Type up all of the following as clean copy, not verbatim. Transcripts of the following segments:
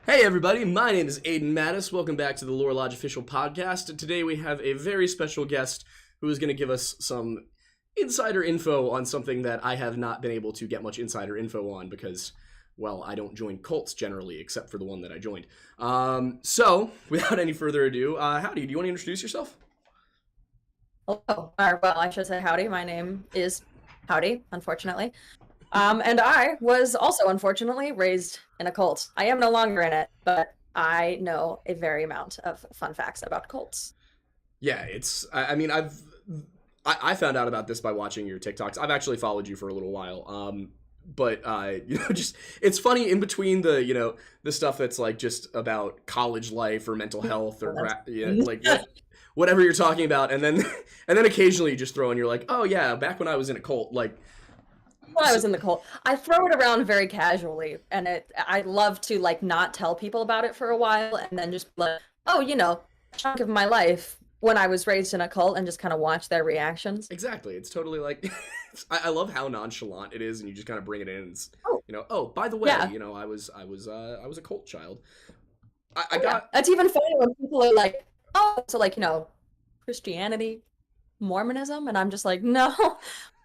Hey everybody, my name is Aiden Mattis. Welcome back to the Lore Lodge official podcast. Today we have a very special guest who is going to give us some insider info on something that I have not been able to get much insider info on because, well, I don't join cults generally, except for the one that I joined. So, without any further ado, howdy, do you want to introduce yourself? Hello. Well, I should say howdy. My name is Howdy, unfortunately. And I was also, unfortunately, raised in a cult. I am no longer in it, but I know a very amount of fun facts about cults. Yeah, I found out about this by watching your TikToks. I've actually followed you for a little while. But just it's funny in between the stuff that's like just about college life or mental health or whatever you're talking about, and then and then occasionally you just throw in you're like, oh yeah, back when I was in a cult, like When I was in the cult, I throw it around very casually, and I love to like not tell people about it for a while, and then just be like, oh, a chunk of my life when I was raised in a cult, and just kind of watch their reactions. exactly. It's totally like I love how nonchalant it is, and you just kind of bring it in. And it's, Oh, oh, by the way, yeah. I was a cult child. I Oh, yeah. got That's even funny when people are like, oh, so like, Christianity, Mormonism, and I'm just like, no,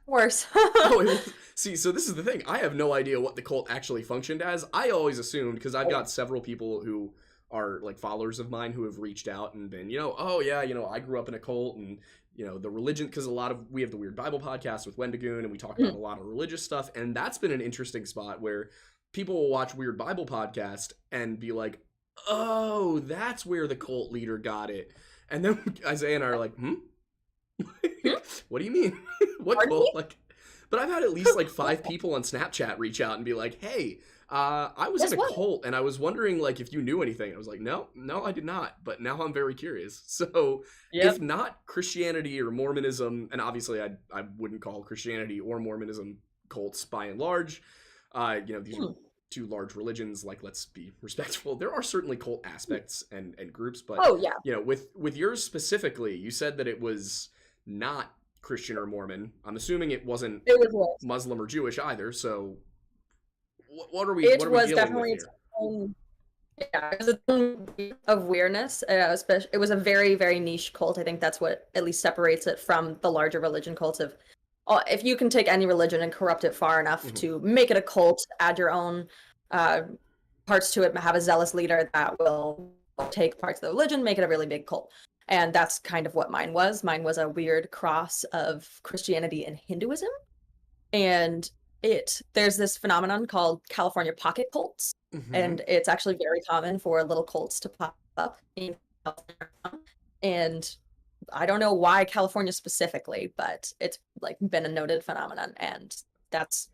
worse. oh, see, so this is the thing. I have no idea what the cult actually functioned as. I always assumed, because I've got several people who are like followers of mine who have reached out and been, oh yeah, I grew up in a cult, and the religion, because we have the Weird Bible podcast with Wendigoon, and we talk about a lot of religious stuff, and that's been an interesting spot where people will watch Weird Bible podcast and be like, oh, that's where the cult leader got it, and then Isaiah and I are like, what do you mean? What Pardon cult? me? Like, but I've had at least like 5 people on Snapchat reach out and be like, hey, I was in Guess a what? cult and I was wondering like if you knew anything. I was like, no, I did not. But now I'm very curious. So if Yep. not Christianity or Mormonism, and obviously I wouldn't call Christianity or Mormonism cults by and large. These are Hmm. two large religions. Like, let's be respectful. There are certainly cult aspects and groups, but Oh, yeah. with yours specifically, you said that it was not Christian or Mormon. I'm assuming it wasn't It was worse. Muslim or Jewish either. So what are we It was dealing with definitely its here? own, yeah, it was its own of weirdness. Especially, it was a very, very niche cult. I think that's what at least separates it from the larger religion cults of, if you can take any religion and corrupt it far enough Mhm. to make it a cult, add your own uh, parts to it, have a zealous leader that will take parts of the religion, make it a really big cult. And that's kind of what mine was. Mine was a weird cross of Christianity and Hinduism. And there's this phenomenon called California pocket cults, Mhm. and it's actually very common for little cults to pop up in California. And I don't know why California specifically, but it's like been a noted phenomenon, and that's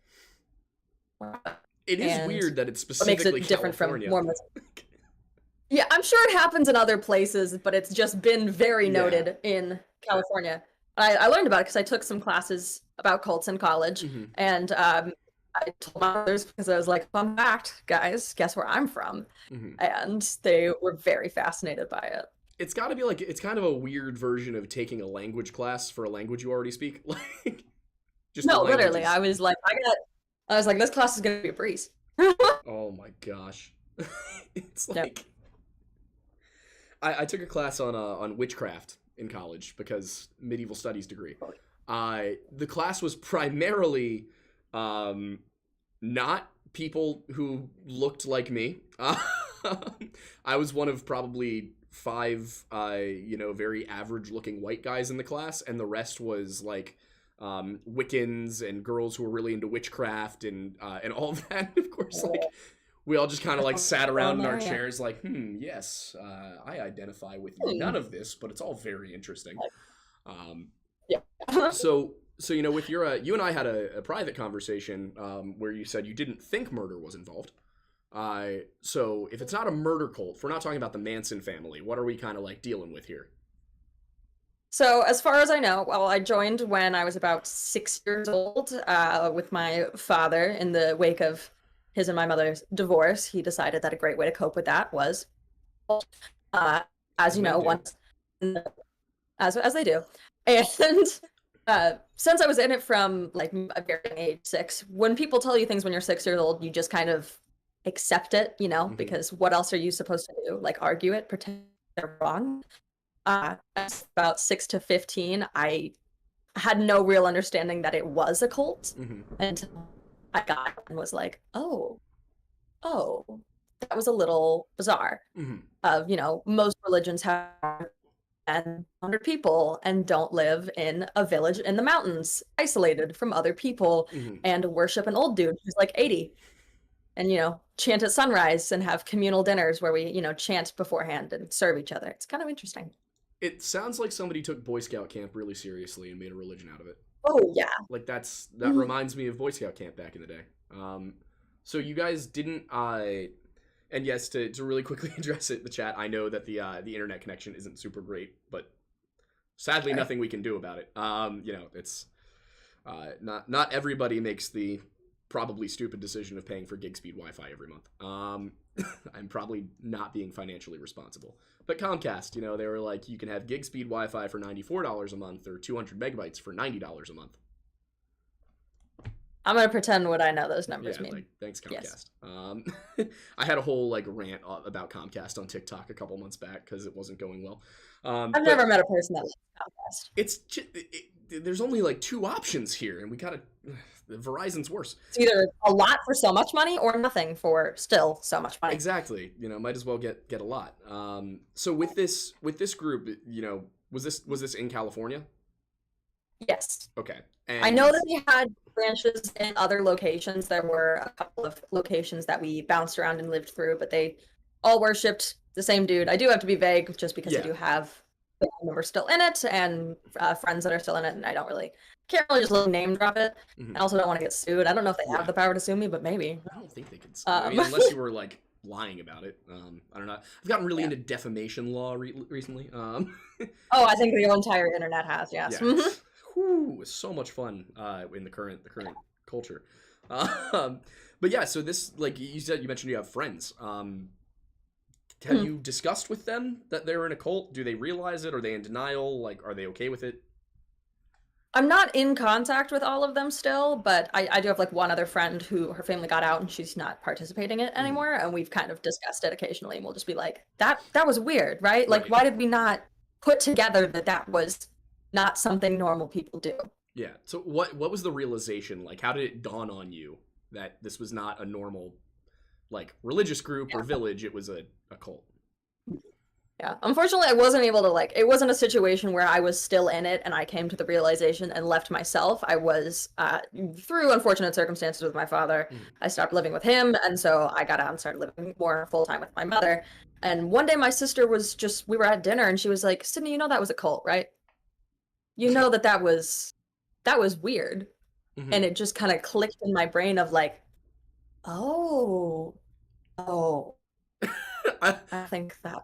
It is and weird that it's what makes specifically it different from California. Mormonism. Yeah, I'm sure it happens in other places, but it's just been very Yeah. noted in California. I learned about it because I took some classes about cults in college, Mhm. and I told my others because I was like, "Fun fact, guys, guess where I'm from?" Mhm. And they were very fascinated by it. It's got to be like it's kind of a weird version of taking a language class for a language you already speak. Like just the No, literally, languages. I was like, "This class is gonna be a breeze." Oh my gosh. It's Yep. like I took a class on witchcraft in college because medieval studies degree. The class was primarily um, not people who looked like me. I was one of probably five, very average-looking white guys in the class, and the rest was like Wiccans and girls who were really into witchcraft and all of that. Of course, like we all just kind of like sat around in our There, yeah. chairs like, yes, I identify with none Hmm. of this, but it's all very interesting. um, Yeah. so with you and I had a private conversation where you said you didn't think murder was involved. So if it's not a murder cult, if we're not talking about the Manson family, what are we kind of like dealing with here? So, as far as I know, well, I joined when I was about 6 years old with my father in the wake of his and my mother's divorce. He decided that a great way to cope with that was, uh, as As you men know, do. once as they do, and since I was in it from like a very young age, 6, when people tell you things when you're 6 years old, you just kind of accept it, you know, because what else are you supposed to do? Like argue it, pretend they're wrong. About 6 to 15, I had no real understanding that it was a cult until I got it and was like, oh, that was a little bizarre. Of, you know, most religions have 100 people and don't live in a village in the mountains, isolated from other people, and worship an old dude who's like 80. And, you know, chant at sunrise and have communal dinners where we, you know, chant beforehand and serve each other. It's kind of interesting. It sounds like somebody took Boy Scout camp really seriously and made a religion out of it. Oh, yeah. Like that reminds me of Boy Scout camp back in the day. So you guys didn't, and yes, to really quickly address it, the chat, I know that the internet connection isn't super great, but sadly nothing we can do about it. You know, it's not everybody makes the probably stupid decision of paying for gig speed Wi-Fi every month. I'm probably not being financially responsible. But Comcast, you know, they were like, you can have gig speed Wi-Fi for $94 a month or 200 megabytes for $90 a month. I'm gonna pretend what I know those numbers mean. Like, thanks, Comcast. Yes. I had a whole like rant about Comcast on TikTok a couple months back because it wasn't going well. I've never met a person that likes Comcast. It's there's only like two options here, and we gotta. Verizon's worse. It's either a lot for so much money or nothing for still so much money. Exactly. You know, might as well get a lot. So with this group, you know, was this in California? Yes. Okay. And I know that we had branches in other locations. There were a couple of locations that we bounced around and lived through, but they all worshipped the same dude. I do have to be vague just because I do have family members still in it and friends that are still in it, and I can't really just name drop it. I also don't want to get sued. I don't know if they have the power to sue me, but maybe. I don't think they could sue. I mean, unless you were like lying about it. I don't know. I've gotten really into defamation law recently. Oh, I think the entire internet has. Yes. Yeah. It's so much fun in the current culture. But yeah, so this, like you mentioned you have friends. Have you discussed with them that they're in a cult? Do they realize it? Are they in denial? Like, are they okay with it? I'm not in contact with all of them still, but I do have like one other friend who her family got out and she's not participating in it anymore. And we've kind of discussed it occasionally, and we'll just be like, that was weird, right? Like, why did we not put together that was not something normal people do? Yeah. So what was the realization? Like, how did it dawn on you that this was not a normal, like, religious group or village? It was a cult. Yeah, unfortunately, I wasn't able to, it wasn't a situation where I was still in it and I came to the realization and left myself. I was, through unfortunate circumstances with my father, I stopped living with him, and so I got out and started living more full-time with my mother. And one day my sister was we were at dinner, and she was like, Sydney, you know that was a cult, right? You know that was weird. And it just kind of clicked in my brain of like, oh. I think that.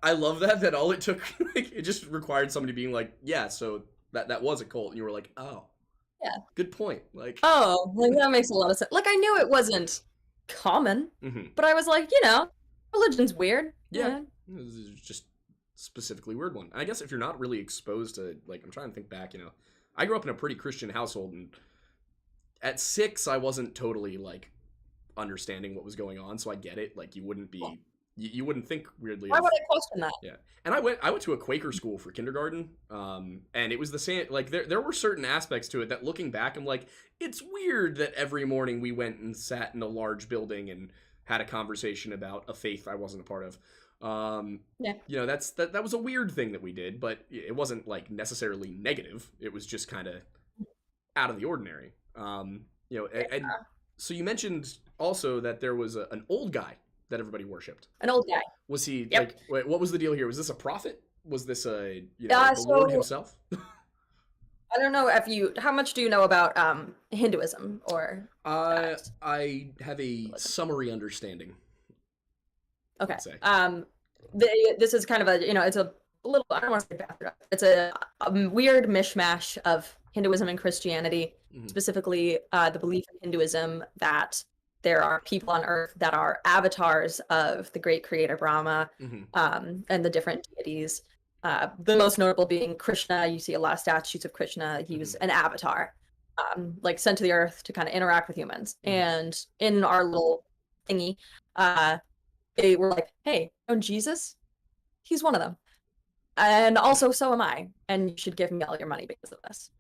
I love that all it took, like, it just required somebody being like, yeah, so that was a cult. And you were like, oh. Yeah. Good point. Like, oh, like that makes a lot of sense. Like, I knew it wasn't common, but I was like, you know, religion's weird. Yeah. This is just specifically weird one. I guess if you're not really exposed to, like, I'm trying to think back, you know, I grew up in a pretty Christian household, and at 6, I wasn't totally, like, understanding what was going on, so I get it. Like, you wouldn't be... You wouldn't think weirdly. Why would I question that? Yeah, and I went to a Quaker school for kindergarten, and it was the same. Like there were certain aspects to it that, looking back, I'm like, it's weird that every morning we went and sat in a large building and had a conversation about a faith I wasn't a part of. You know, that was a weird thing that we did, but it wasn't like necessarily negative. It was just kind of out of the ordinary. You know, and so you mentioned also that there was an old guy that everybody worshipped. An old guy. Was he like? Wait, what was the deal here? Was this a prophet? Was this the Lord himself? I don't know how much do you know about Hinduism or? I have a summary understanding. Okay. This is kind of a, you know, it's a little, I don't want to say bastard. It's a weird mishmash of Hinduism and Christianity, specifically the belief in Hinduism that there are people on Earth that are avatars of the great creator Brahma, and the different deities. The most notable being Krishna. You see a lot of statues of Krishna. He was an avatar. like sent to the earth to kind of interact with humans. And in our little thingy, they were like, hey, Jesus, he's one of them. And also, so am I. And you should give me all your money because of this.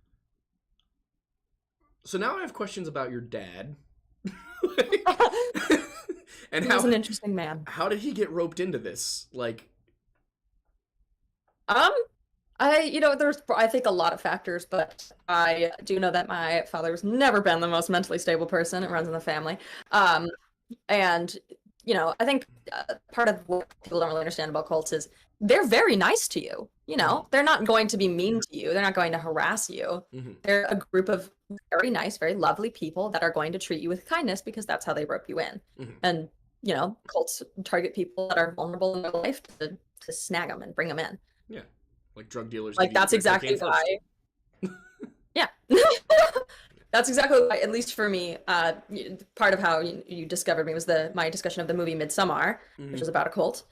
So now I have questions about your dad. And he was an interesting man. How did he get roped into this? Like, there's I think a lot of factors, but I do know that my father's never been the most mentally stable person. It runs in the family. And I think part of what people don't really understand about cults is they're very nice to you. They're not going to be mean to you. They're not going to harass you. They're a group of very nice, very lovely people that are going to treat you with kindness because that's how they rope you in. And, cults target people that are vulnerable in their life to snag them and bring them in. Yeah. Like drug dealers. Like, that's exactly why. Yeah. That's exactly why, at least for me, part of how you discovered me was my discussion of the movie Midsommar, which is about a cult.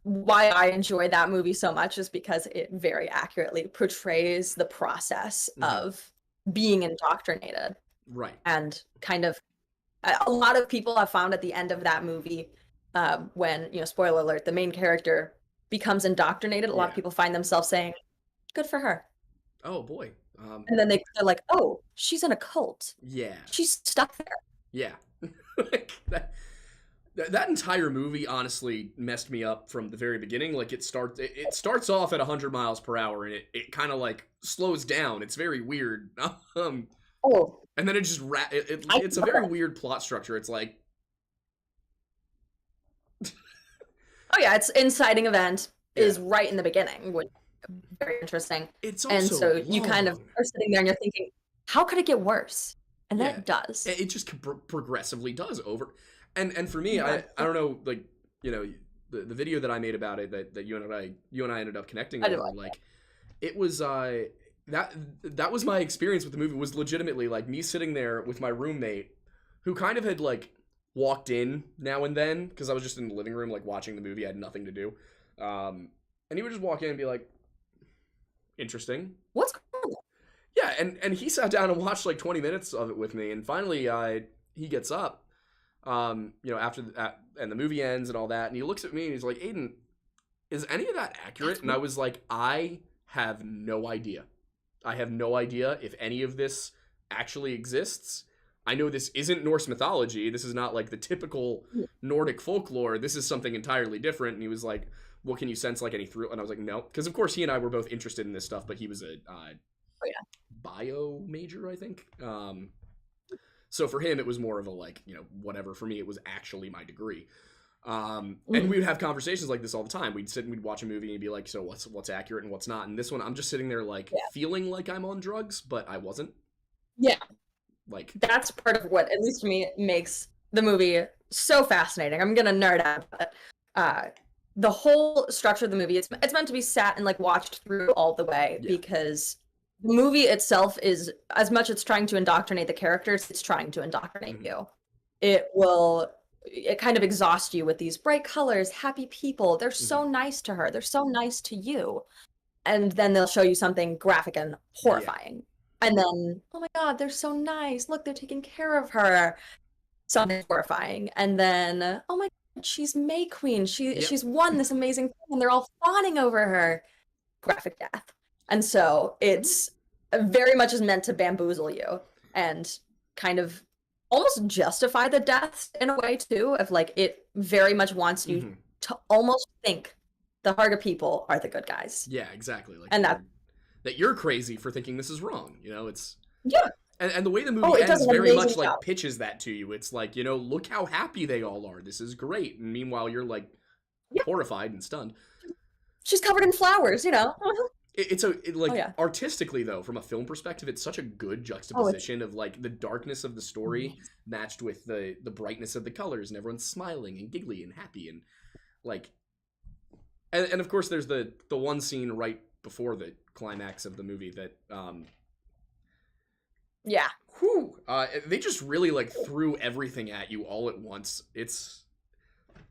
Why I enjoy that movie so much is because it very accurately portrays the process of being indoctrinated. Right. And kind of, a lot of people have found at the end of that movie, when, spoiler alert, the main character becomes indoctrinated, a lot of people find themselves saying, good for her. Oh, boy. And then they're like, oh, she's in a cult. Yeah. She's stuck there. Yeah. That entire movie honestly messed me up from the very beginning. Like, it starts off at 100 miles per hour and it kind of like slows down. It's very weird. And then it just it's a very weird plot structure. It's like, oh yeah, its inciting event is right in the beginning, which is very interesting. It's also and so long. You kind of are sitting there and you're thinking, how could it get worse? And then it does. It just progressively does over. And for me, I don't know, like, the video that I made about it that you and I ended up connecting over, like it was that was my experience with the movie. Was legitimately like me sitting there with my roommate who kind of had like walked in now and then because I was just in the living room like watching the movie. I had nothing to do, and he would just walk in and be like, interesting, what's going on? Yeah, and he sat down and watched like 20 minutes of it with me, and finally he gets up, after that, and the movie ends and all that, and he looks at me and he's like, Aiden, is any of that accurate? And I was like, I have no idea. I have no idea if any of this actually exists. I know this isn't Norse mythology. This is not like the typical Nordic folklore. This is something entirely different. And he was like, well, can you sense like any through? And I was like, no. Because of course he and I were both interested in this stuff, but he was a bio major, I think. So for him, it was more of a like, whatever. For me, it was actually my degree. And we would have conversations like this all the time. We'd sit and we'd watch a movie and be like, so what's accurate and what's not? And this one, I'm just sitting there like feeling like I'm on drugs, but I wasn't. Yeah. Like, that's part of what, at least for me, makes the movie so fascinating. I'm gonna nerd out about it. The whole structure of the movie, it's meant to be sat and like watched through all the way because the movie itself is, as much as it's trying to indoctrinate the characters, it's trying to indoctrinate you. It kind of exhausts you with these bright colors, happy people. They're so nice to her. They're so nice to you. And then they'll show you something graphic and horrifying. And then, oh my God, they're so nice. Look, they're taking care of her. Something horrifying. And then, oh my God, she's May Queen. She's won this amazing thing, and they're all fawning over her. Graphic death. And so it's very much is meant to bamboozle you and kind of almost justify the deaths in a way too, of like it very much wants you to almost think the harder people are the good guys. Yeah, exactly. Like, and that you're crazy for thinking this is wrong. It's and the way the movie it ends very much job. like pitches that to you. It's like, look how happy they all are. This is great. And meanwhile, you're like horrified and stunned. She's covered in flowers, It's artistically though, from a film perspective, it's such a good juxtaposition of like the darkness of the story matched with the brightness of the colors, and everyone's smiling and giggly and happy, and like, and of course there's the one scene right before the climax of the movie that they just really like threw everything at you all at once.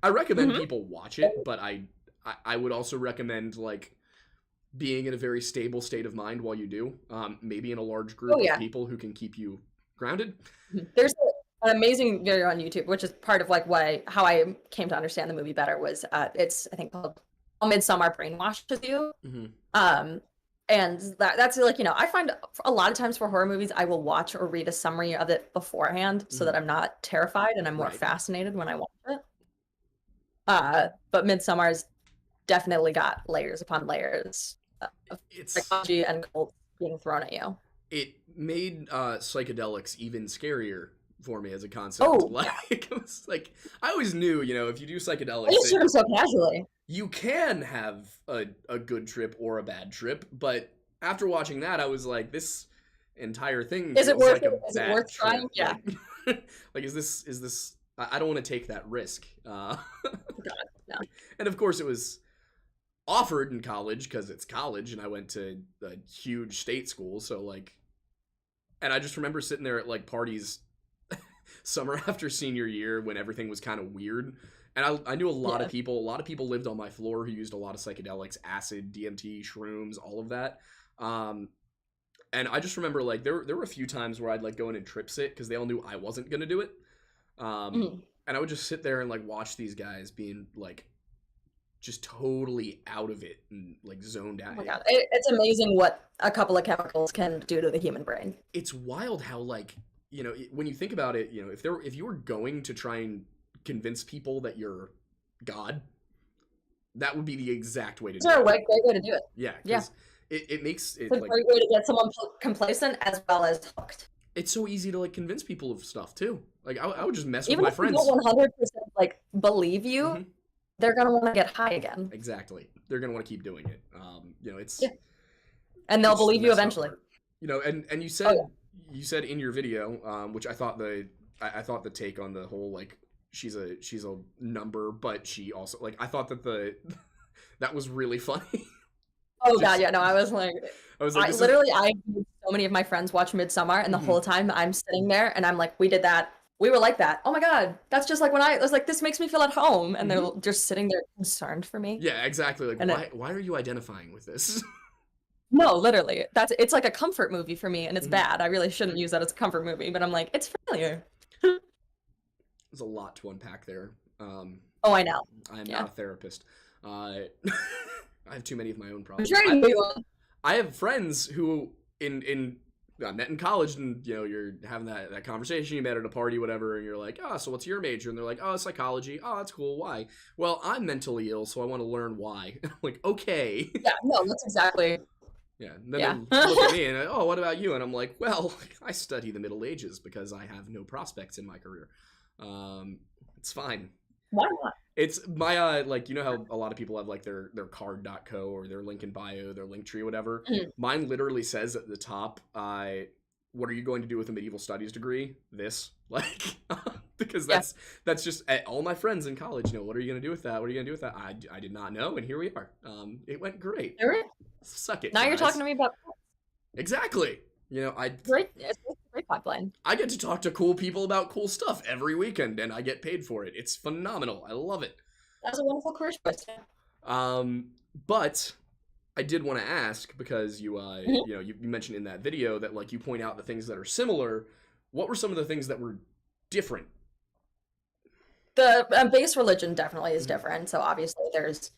I recommend people watch it, but I would also recommend like being in a very stable state of mind while you do. Maybe in a large group of people who can keep you grounded. There's an amazing video on YouTube, which is part of like how I came to understand the movie better. Was it's I think called Midsommar Brainwashes You. And that's like, I find a lot of times for horror movies, I will watch or read a summary of it beforehand so that I'm not terrified and I'm more fascinated when I watch it. But Midsommar's definitely got layers upon layers of psychology and cult being thrown at you. It made psychedelics even scarier for me as a concept. It was like, I always knew, if you do psychedelics, I just took them so casually. You can have a good trip or a bad trip, but after watching that, I was like, this entire thing is it worth like it? Is it worth trying? Yeah. Like, is this? I don't want to take that risk. God, no. And of course, it was offered in college because it's college, and I went to a huge state school, so like, and I just remember sitting there at like parties, summer after senior year when everything was kind of weird. And I knew a lot of people. A lot of people lived on my floor who used a lot of psychedelics, acid, DMT, shrooms, all of that. And I just remember like there were a few times where I'd like go in and trip sit because they all knew I wasn't gonna do it. And I would just sit there and like watch these guys being like just totally out of it and like zoned out. Oh my God. It's amazing what a couple of chemicals can do to the human brain. It's wild how like, when you think about it, if you were going to try and convince people that you're God, that would be the exact way to do it. It's a great way to do it. Yeah. It makes it it's a like, great way to get someone complacent as well as hooked. It's so easy to like convince people of stuff too. Like I would just mess with my friends. Even if people 100% like believe you, they're gonna want to get high again. Exactly. They're gonna want to keep doing it. It's and they'll believe you eventually. And you said you said in your video, which I thought the take on the whole like she's a number, but she also like I thought that that was really funny. Oh God, yeah, no, I was like literally I made so many of my friends watch Midsommar, and the whole time I'm sitting there and I'm like, we did that. We were like that. Oh my God, that's just like when I was like, this makes me feel at home, and they're just sitting there concerned for me. Yeah, exactly. Like, why are you identifying with this? No, literally, it's like a comfort movie for me, and it's bad. I really shouldn't use that as a comfort movie, but I'm like, it's familiar. There's a lot to unpack there. Oh, I know. I am not a therapist. I have too many of my own problems. I have friends who met in college, and you're having that conversation. You met at a party, whatever, and you're like, oh, so what's your major? And they're like, oh, psychology. Oh, that's cool. Why? Well, I'm mentally ill, so I want to learn why. I'm like, okay. Yeah, no, that's exactly. Yeah. And then they look at me and oh, what about you? And I'm like, well, I study the Middle Ages because I have no prospects in my career. It's fine. Why not? It's my like, how a lot of people have like their card.co or their link in bio, their link tree, whatever. Mine literally says at the top, what are you going to do with a medieval studies degree? This, like, because that's just all my friends in college. What are you going to do with that? What are you going to do with that? I did not know, and here we are. It went great. Suck it. Now guys. You're talking to me about exactly. It's a great pipeline. I get to talk to cool people about cool stuff every weekend, and I get paid for it. It's phenomenal. I love it. That's a wonderful career choice. But I did want to ask because you mentioned in that video that like you point out the things that are similar. What were some of the things that were different? The base religion definitely is different. So obviously there's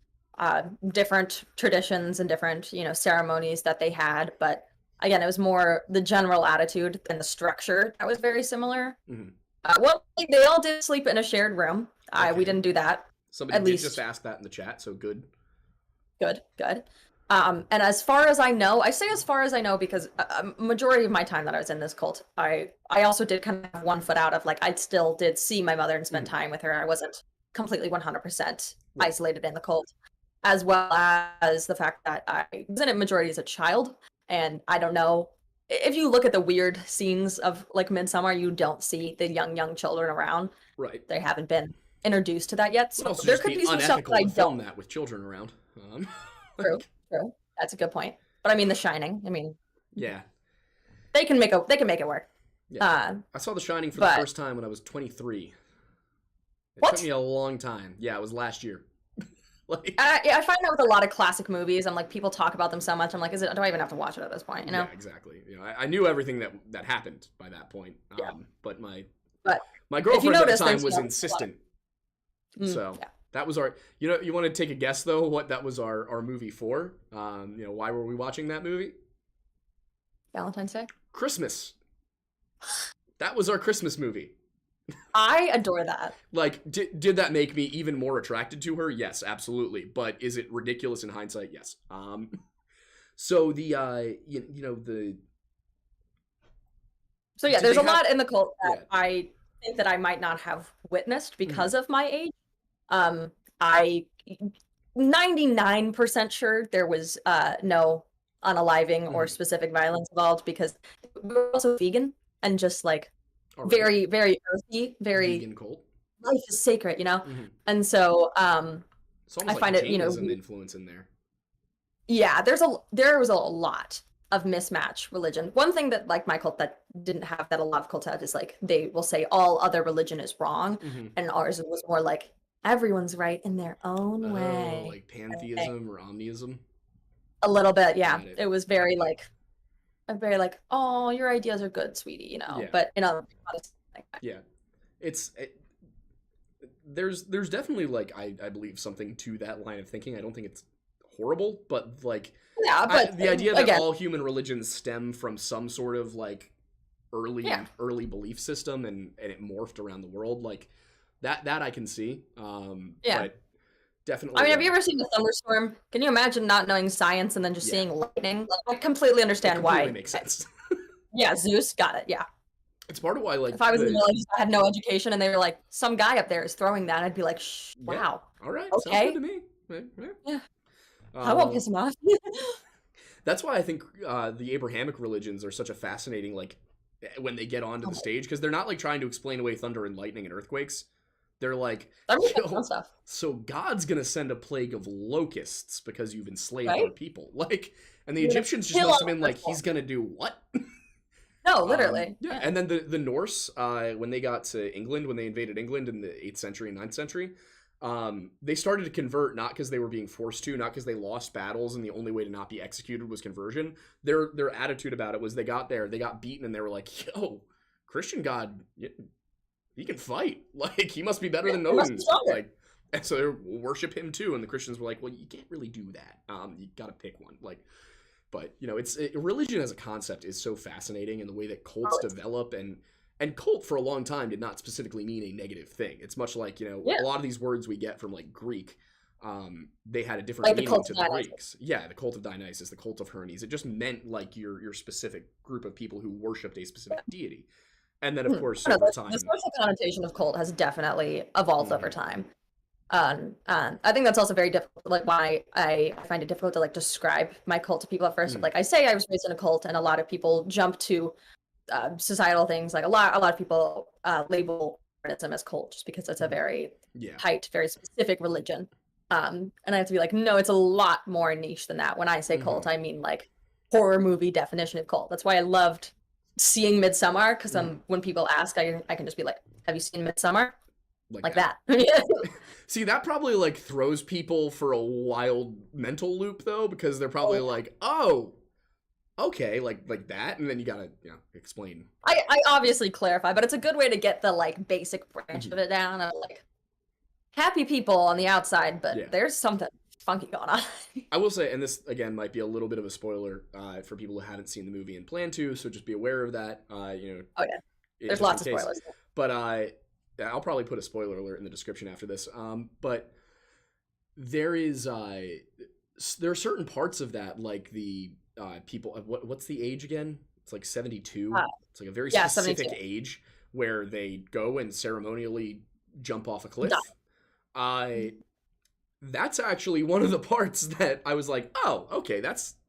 different traditions and different ceremonies that they had, but again, it was more the general attitude than the structure that was very similar. Well, they all did sleep in a shared room. Okay. We didn't do that. Somebody did just ask that in the chat, so good. Good. And as far as I know, I say as far as I know because a majority of my time that I was in this cult, I also did kind of have one foot out of like, I still did see my mother and spend time with her. I wasn't completely 100% isolated in the cult, as well as the fact that I was in it majority as a child. And I don't know, if you look at the weird scenes of like Midsommar, you don't see the young children around. Right. They haven't been introduced to that yet. So there could be some stuff that I don't. That with children around. True. That's a good point. But I mean, The Shining. Yeah. They can make it work. Yeah. I saw The Shining for the first time when I was 23. It took me a long time. Yeah, it was last year. Like, I find that with a lot of classic movies, I'm like, people talk about them so much. I'm like, do I even have to watch it at this point? You know? yeah, exactly. I knew everything that happened by that point. Yeah. But my But girlfriend at the notice, time was insistent. So yeah. that was our. You want to take a guess though? What that was our movie for? Why were we watching that movie? Valentine's Day. Christmas. That was our Christmas movie. I adore that. Like, did that make me even more attracted to her? Yes, absolutely. But is it ridiculous in hindsight? Yes. So the So yeah, there's a lot in the cult that Yeah. I think that I might not have witnessed because of my age. I 99% sure there was no unaliving or specific violence involved because we're also vegan and just like Alright. very, very earthy, very vegan cult. life is sacred, you know? And so It's almost I like find it, Jainism influence in there. yeah, there was a lot of mismatch religion. One thing that like my cult that didn't have that a lot of cults have is like they will say all other religion is wrong, and ours was more like everyone's right in their own way. Like pantheism or omniism. A little bit, yeah. Got it. It was very like, oh, your ideas are good, sweetie, you know. Yeah. But like that. Yeah, there's definitely like I believe something to that line of thinking. I don't think it's horrible, but like Yeah, but the idea that again, all human religions stem from some sort of like early belief system and it morphed around the world, like that I can see. But definitely. I mean, have you ever seen a thunderstorm? Can you imagine not knowing science and then just seeing lightning? Like, I completely understand why. It makes sense. Yeah, Zeus got it. Yeah. It's part of why, like, if I was in the village, I had no education, and they were like, "Some guy up there is throwing that," I'd be like, "Shh, wow, all right, okay, sounds good to me." Yeah. I won't piss him off. That's why I think the Abrahamic religions are such a fascinating, like, when they get onto the stage, because they're not like trying to explain away thunder and lightning and earthquakes. They're like, stuff. So God's gonna send a plague of locusts because you've enslaved our people, like, and the Egyptians just must have been like, he's gonna do what? No, literally. Yeah, and then the Norse, when they got to England, when they invaded England in the 8th century and 9th century, they started to convert not because they were being forced to, not because they lost battles and the only way to not be executed was conversion. Their attitude about it was they got there, they got beaten, and they were like, yo, Christian God, he can fight. Like, he must be better than Odin. Like, and so they worship him too, and the Christians were like, well, you can't really do that. You gotta pick one. Like, but religion as a concept is so fascinating, and the way that cults develop, and cult for a long time did not specifically mean a negative thing. It's much like, a lot of these words we get from like Greek, they had a different meaning to the Greeks. Yeah, the cult of Dionysus, the cult of Hermes. It just meant like your specific group of people who worshipped a specific deity. And then of course over time, the social connotation of cult has definitely evolved over time. I think that's also very difficult. Like, why I find it difficult to like describe my cult to people at first. Like, I say I was raised in a cult, and a lot of people jump to societal things. Like a lot of people label Mormonism as cult just because it's a very tight, very specific religion. And I have to be like, no, it's a lot more niche than that. When I say cult, I mean like horror movie definition of cult. That's why I loved seeing Midsommar, because when people ask, I can just be like, have you seen Midsommar? Like that. See, that probably like throws people for a wild mental loop though, because they're probably like, oh, okay, like that, and then you gotta explain. I obviously clarify, but it's a good way to get the like basic branch of it down. Of like happy people on the outside, but there's something funky going on. I will say, and this again might be a little bit of a spoiler for people who haven't seen the movie and plan to, so just be aware of that. There's lots of spoilers. But I'll probably put a spoiler alert in the description after this. But there are certain parts of that, like the people. What's the age again? It's like 72. It's like a very specific 72. age where they go and ceremonially jump off a cliff. That's actually one of the parts that I was like, oh, okay,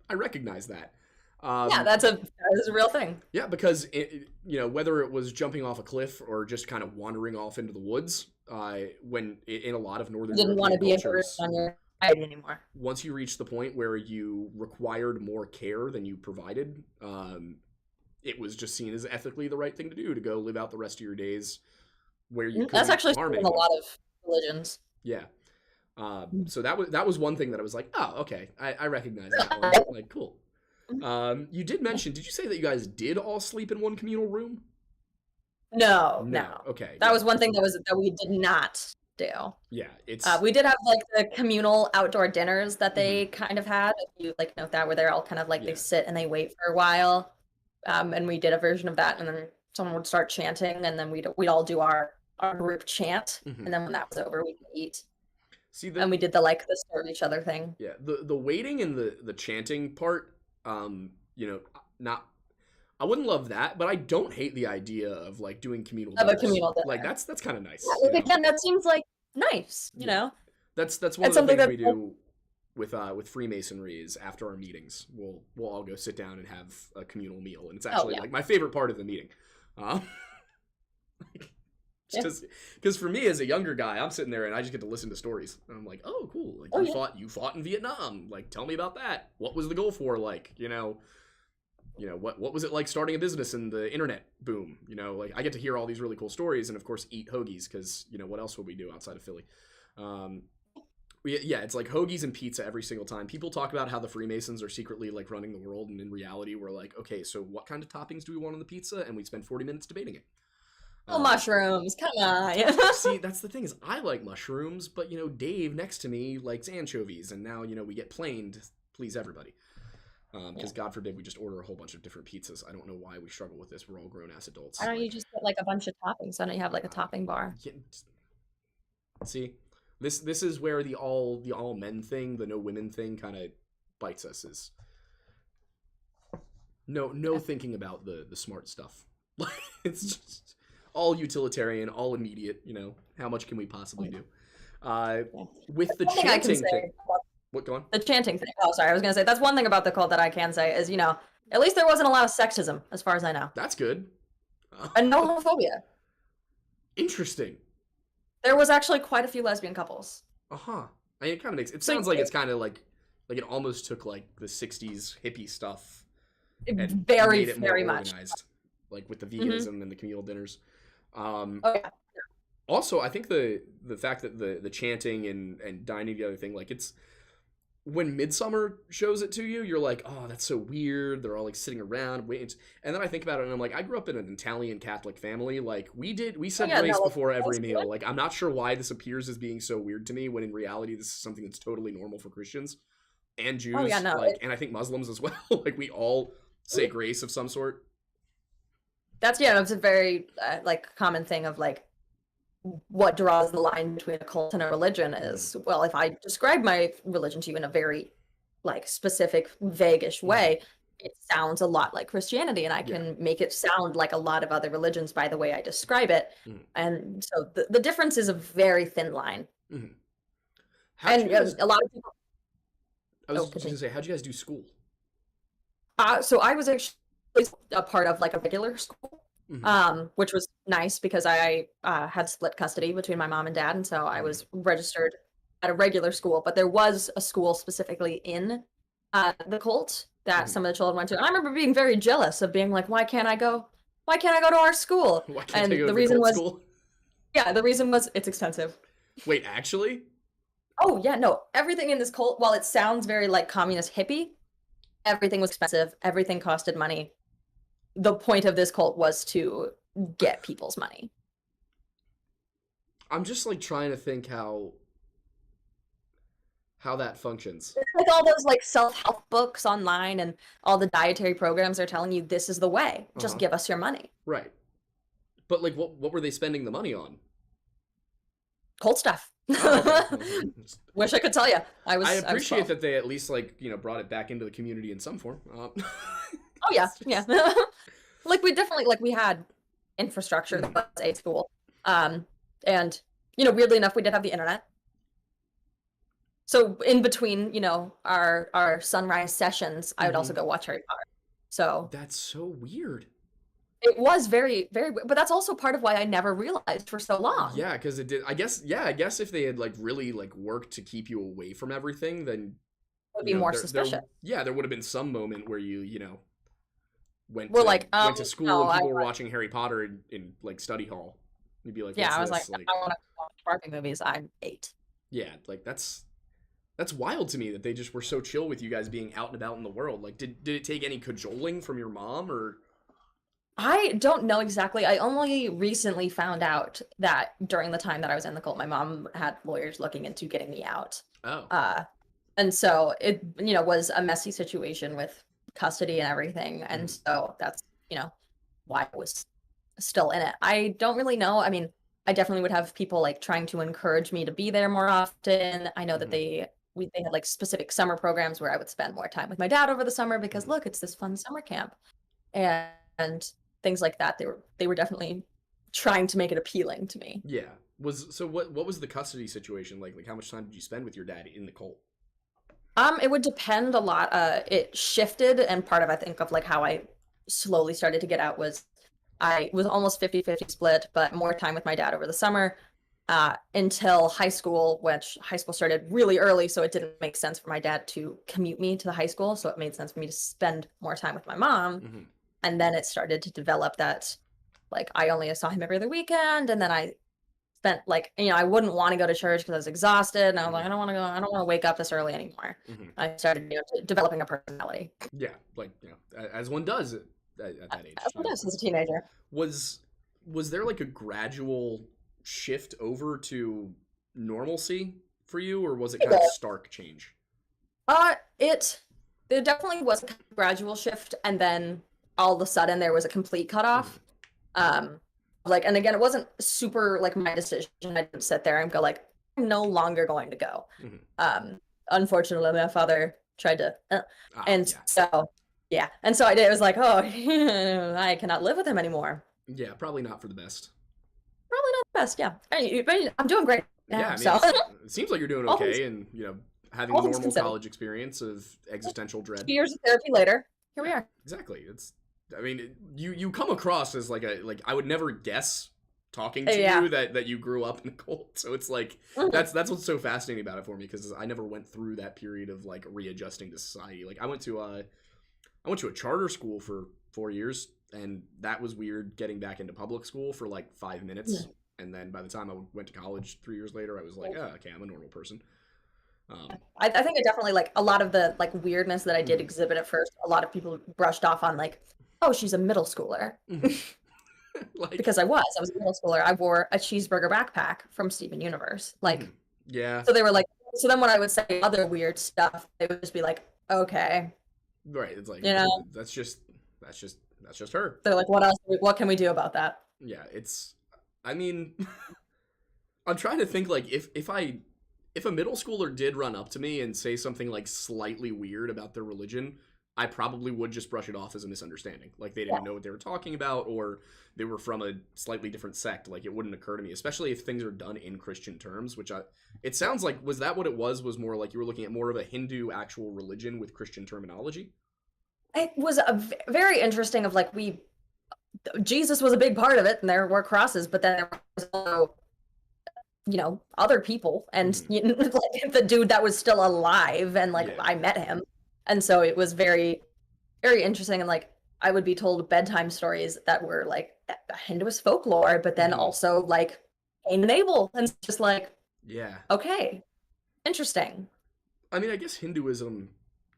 I recognize that. That is a real thing. Yeah, because whether it was jumping off a cliff or just kind of wandering off into the woods, when in a lot of northern didn't want to be on your side anymore. Once you reach the point where you required more care than you provided, it was just seen as ethically the right thing to do, to go live out the rest of your days where you. That's actually in a lot of religions. Yeah. So that was one thing that I was like, oh, okay, I recognize that one. Like, cool. You did mention, did you say that you guys did all sleep in one communal room? No. Okay. That was one thing that we did not do. Yeah, it's we did have like the communal outdoor dinners that they kind of had. If you like note that, where they're all kind of like they sit and they wait for a while. And we did a version of that, and then someone would start chanting, and then we'd all do our group chant, and then when that was over, we could eat. See, and we did the serve each other thing. Yeah, the waiting and the chanting part, not. I wouldn't love that, but I don't hate the idea of like doing communal dinners. A communal dinner. Like that's kind of nice. Yeah, again, that seems like nice. You know, that's one of the things we do with Freemasonry is after our meetings, we'll all go sit down and have a communal meal, and it's actually like my favorite part of the meeting. Because for me as a younger guy, I'm sitting there and I just get to listen to stories, and I'm like, oh, cool. Like you fought in Vietnam. Like, tell me about that. What was the Gulf War like? What was it like starting a business in the internet boom? Like I get to hear all these really cool stories, and of course eat hoagies because what else would we do outside of Philly? It's like hoagies and pizza every single time. People talk about how the Freemasons are secretly like running the world, and in reality, we're like, okay, so what kind of toppings do we want on the pizza? And we spend 40 minutes debating it. Mushrooms, come on. See, that's the thing is I like mushrooms, but Dave next to me likes anchovies, and now we get plain to please everybody. Because God forbid we just order a whole bunch of different pizzas. I don't know why we struggle with this. We're all grown ass adults. Why don't you just get like a bunch of toppings? Why don't you have like a topping bar? See, this is where the all men thing, the no women thing, kind of bites us. Is no thinking about the smart stuff. It's just all utilitarian, all immediate. How much can we possibly do? With the chanting thing. What, go on? The chanting thing. Oh, sorry. I was going to say, that's one thing about the cult that I can say is, at least there wasn't a lot of sexism, as far as I know. That's good. And no homophobia. Interesting. There was actually quite a few lesbian couples. Uh-huh. I mean, it kind of makes... It sounds like it's kind of like it almost took, like, the 60s hippie stuff and very, made it more very organized. Much. Like, with the veganism and the communal dinners. Yeah. Also, I think the fact that the chanting and dining together thing, like, it's... When Midsummer shows it to you, you're like, oh, that's so weird. They're all like sitting around waiting. And then I think about it and I'm like, I grew up in an Italian Catholic family. Like we said grace before every meal. Like, I'm not sure why this appears as being so weird to me when in reality, this is something that's totally normal for Christians and Jews. And I think Muslims as well. Like we all say grace of some sort. It's a very common thing of like, what draws the line between a cult and a religion is, well, if I describe my religion to you in a very specific, vague-ish way, it sounds a lot like Christianity, and I can make it sound like a lot of other religions by the way I describe it. And so the difference is a very thin line. And a lot of people... I was just going to say, how'd you guys do school? So I was actually a part of like a regular school. Which was nice because I had split custody between my mom and dad, and so I was registered at a regular school, but there was a school specifically in the cult that some of the children went to. And I remember being very jealous of being like, why can't I go to our school? Why can't I go to the cult school? Yeah, the reason was it's expensive. Wait, actually? Oh yeah, no. Everything in this cult, while it sounds very like communist hippie, everything was expensive. Everything costed money. The point of this cult was to get people's money. I'm just like trying to think how that functions. It's like all those like self-help books online and all the dietary programs are telling you this is the way. Just give us your money. Right. But like what were they spending the money on? Cult stuff. Wish I could tell you. I appreciate that they at least like, brought it back into the community in some form. Oh yeah. Like we definitely we had infrastructure that was a school. And weirdly enough, we did have the internet. So in between, our sunrise sessions, I would also go watch Harry Potter. So that's so weird. It was very, very, but that's also part of why I never realized for so long. Yeah, because it did. I guess if they had really worked to keep you away from everything, then it would be more suspicious. There would have been some moment where you went to school and people were watching Harry Potter in study hall. You'd be like, yeah, I was like, I want to watch Barbie movies. I'm 8. Yeah, like that's wild to me that they just were so chill with you guys being out and about in the world. Like, did it take any cajoling from your mom or? I don't know exactly. I only recently found out that during the time that I was in the cult, my mom had lawyers looking into getting me out. Oh, Uh, and so it, was a messy situation with custody and everything. And mhm, so that's, why I was still in it. I don't really know. I mean, I definitely would have people like trying to encourage me to be there more often. I know that mhm, they had like specific summer programs where I would spend more time with my dad over the summer because mhm. look, it's this fun summer camp. And things like that. They were definitely trying to make it appealing to me. Yeah. What was the custody situation like? Like, how much time did you spend with your dad in the cult? It would depend a lot. It shifted, and part of I think of like how I slowly started to get out was I was almost 50-50 split, but more time with my dad over the summer until high school, which high school started really early, so it didn't make sense for my dad to commute me to the high school. So it made sense for me to spend more time with my mom. Hmm. And then it started to develop that like I only saw him every other weekend, and then I spent like I wouldn't want to go to church because I was exhausted, and I was Hmm. like, I don't want to wake up this early anymore. Hmm. I started developing a personality. Yeah, like as one does at that age. As one does as a teenager. Was was there like a gradual shift over to normalcy for you, or was it kind of stark change? It there definitely was a gradual shift, and then all of a sudden there was a complete Hmm. cutoff. Um, like, and again, it wasn't super like my decision. I didn't sit there and go like, I'm no longer going to go. Hmm. Unfortunately, my father tried to, Ah, and yeah, so yeah, and so I did. It was like, oh, I cannot live with him anymore. yeah, probably not for the best. Probably not the best. Yeah, but I'm doing great Yeah, now. I mean, So it seems like you're doing all things okay, and having all the things normal considered, college experience of existential dread. 2 years of therapy later, here we Yeah, are. exactly. I mean, you come across as like I would never guess talking to Yeah. you that you grew up in a cult. So it's like Mhm. that's what's so fascinating about it for me because I never went through that period of like readjusting to society. Like I went to a charter school for 4 years, and that was weird. Getting back into public school for like 5 minutes, and then by the time I went to college 3 years later, I was like, oh, okay, I'm a normal person. Um, I think I definitely like a lot of the like weirdness that I did mhm, exhibit at first. A lot of people brushed off on like, oh, she's a middle schooler mhm. Like, because I was a middle schooler. I wore a cheeseburger backpack from Steven Universe. Like, mhm. Yeah, so they were like, so then when I would say other weird stuff, they would just be like, okay, right. It's like you know. that's just her. They're like, what else? What can we do about that? Yeah, it's. I mean, I'm trying to think like if a middle schooler did run up to me and say something like slightly weird about their religion, I probably would just brush it off as a misunderstanding. Like they Yeah. didn't know what they were talking about or they were from a slightly different sect. Like it wouldn't occur to me, especially if things are done in Christian terms, which it sounds like was that what it was more like you were looking at more of a Hindu actual religion with Christian terminology? It was very interesting. Of like Jesus was a big part of it, and there were crosses, but then there was also other people and Hmm. like the dude that was still alive and like Yeah. I met him. And so it was very, very interesting. And like I would be told bedtime stories that were like Hinduist folklore, but then Hmm. also like Cain and Abel. And it's just like, Yeah. okay, interesting. I mean, I guess Hinduism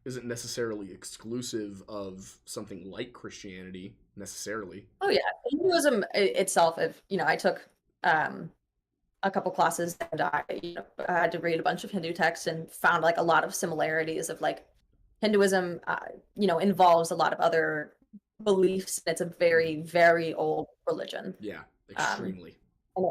isn't necessarily exclusive of something like Christianity necessarily. Oh yeah. Hinduism itself, if I took um a couple classes and I had to read a bunch of Hindu texts and found like a lot of similarities of like Hinduism, involves a lot of other beliefs. It's a Mhm. very, very old religion. Yeah, Um, extremely. and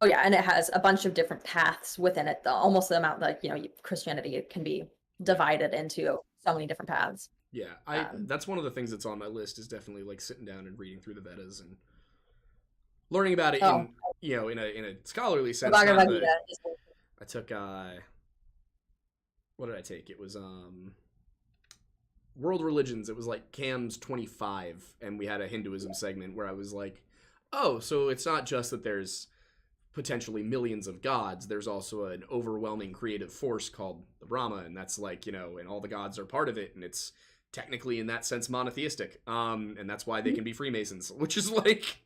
oh yeah, and it has a bunch of different paths within it. Almost the amount like Christianity can be Yeah. divided into so many different paths. Yeah, I Um, that's one of the things that's on my list is definitely like sitting down and reading through the Vedas and learning about it oh, in in a scholarly the sense, not the Bhagavad-Gita is I took what did I take? It was World Religions. It was like Cam's 25 and we had a Hinduism segment where I was like, "Oh, so it's not just that there's potentially millions of gods. There's also an overwhelming creative force called the Brahma, and that's like and all the gods are part of it, and it's technically in that sense monotheistic. And that's why they can be Freemasons, which is like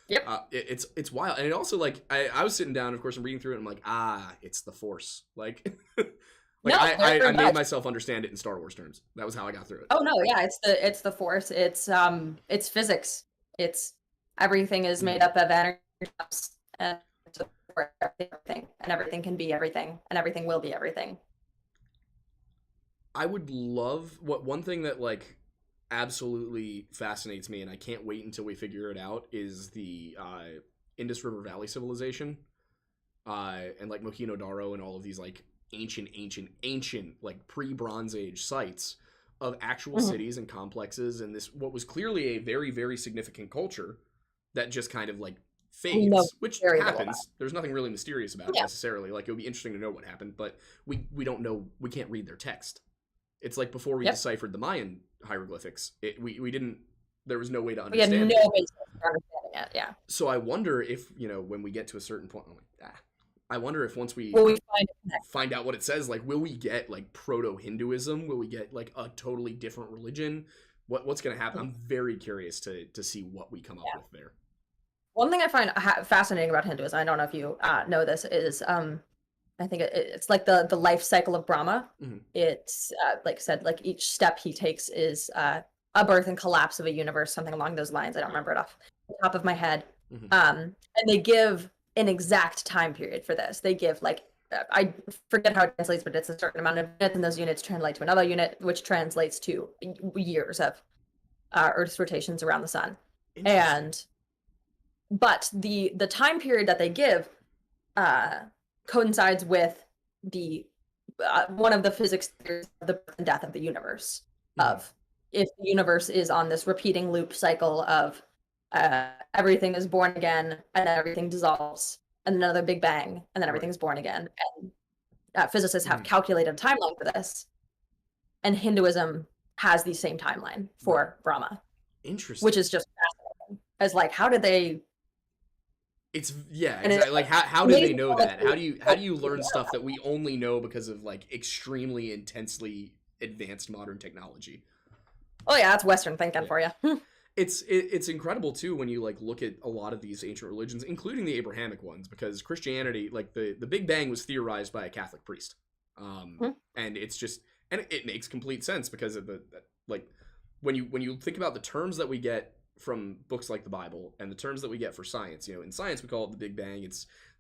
Yep. It's wild, and it also like I was sitting down, of course, and reading through it. And I'm like, it's the Force. Like, like No, I very made much. myself understand it in Star Wars terms. That was how I got through it. Oh no, yeah, it's the Force. It's physics. It's everything is made up of energy and everything, and everything can be everything, and everything will be everything. I would love one thing that like absolutely fascinates me, and I can't wait until we figure it out, is the Indus River Valley civilization, and like Mohenjo-Daro and all of these like ancient like pre-Bronze Age sites of actual cities and complexes, and this what was clearly a very, very significant culture that just kind of like fades, which happens. There's nothing really mysterious about it necessarily. Like, it would be interesting to know what happened, but we don't know. We can't read their text. It's like before we deciphered the Mayan hieroglyphics, we didn't. There was no way to understand. We had no basis for understanding it. Yeah. So I wonder if, when we get to a certain point, I wonder if once we find out what it says, like, will we get like proto-Hinduism? Will we get like a totally different religion? What's going to happen? I'm very curious to see what we come up with there. One thing I find fascinating about Hinduism, I don't know if you know this, is I think it's like the life cycle of Brahma. It's like I said, like each step he takes is a birth and collapse of a universe, something along those lines. I don't remember it off the top of my head. And they give an exact time period for this. They give like, I forget how it translates, but it's a certain amount of units, and those units translate to another unit, which translates to years of Earth's rotations around the sun. But the time period that they give coincides with the one of the physics theories of the birth and death of the universe. Of if the universe is on this repeating loop cycle of everything is born again, and then everything dissolves, and another big bang, and then everything is born again. And physicists have calculated a timeline for this, and Hinduism has the same timeline for Brahma. Interesting. Which is just fascinating. As like, how did they? It's exactly. Like how do they know that? How do you learn stuff that we only know because of like extremely intensely advanced modern technology? Oh yeah, that's Western thinking for you. It's incredible too when you like look at a lot of these ancient religions, including the Abrahamic ones, because Christianity, like the Big Bang, was theorized by a Catholic priest, and it's just, and it makes complete sense because of the like when you think about the terms that we get from books like the Bible and the terms that we get for science. In science we call it the Big Bang.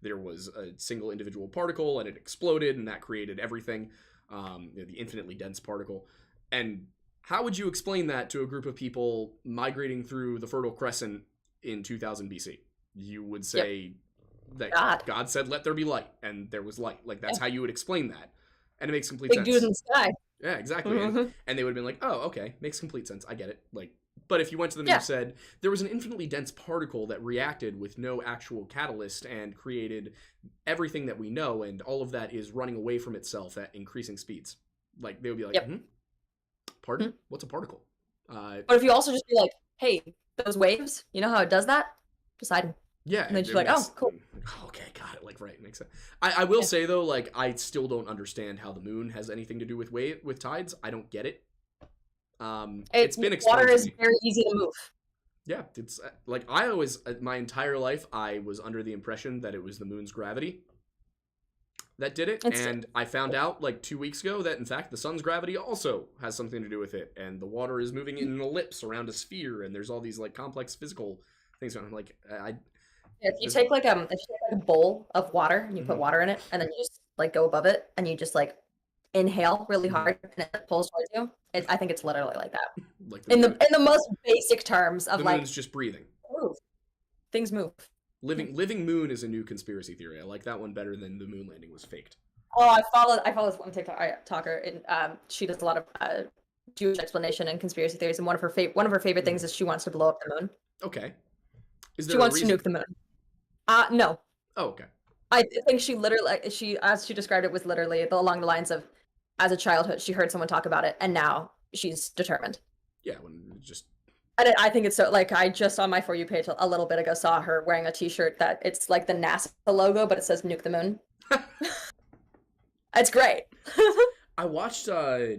There was a single individual particle and it exploded and that created everything, the infinitely dense particle. And how would you explain that to a group of people migrating through the Fertile Crescent in 2000 BC? You would say that God said, "Let there be light," and there was light. Like, that's how you would explain that. And it makes complete sense. Big dude in the sky. Yeah, exactly. And they would have been like, "Oh, okay, makes complete sense. I get it." Like, but if you went to them and said there was an infinitely dense particle that reacted with no actual catalyst and created everything that we know, and all of that is running away from itself at increasing speeds, like, they would be like, pardon? What's a particle? But if you also just be like, hey, those waves, you know how it does that? Poseidon. Yeah. And then she's like, oh, cool. Okay, got it. Like, right, makes sense. I will say though, like, I still don't understand how the moon has anything to do with tides. I don't get it. It's been explained. Water is very easy to move. Yeah, it's like, I always, my entire life, I was under the impression that it was the moon's gravity that did it, and I found out like 2 weeks ago that in fact the sun's gravity also has something to do with it, and the water is moving in an ellipse around a sphere, and there's all these like complex physical things going on. Like, if you take like a bowl of water and you put water in it, and then you just like go above it and you just like inhale really hard and it pulls towards you. I think it's literally like that. Like in the most basic terms of, like, moon's just breathing. Things move. Living moon is a new conspiracy theory. I like that one better than the moon landing was faked. Oh, I follow this one TikToker, and she does a lot of Jewish explanation and conspiracy theories. And one of her favorite things is she wants to blow up the moon. Okay. She wants to nuke the moon. No. Oh, okay. I think she as she described it was literally along the lines of, as a childhood, she heard someone talk about it, and now she's determined. Yeah, when just. And I think it's so, like, I just on my For You page a little bit ago saw her wearing a t-shirt that it's like the NASA logo, but it says nuke the moon. It's great. I watched a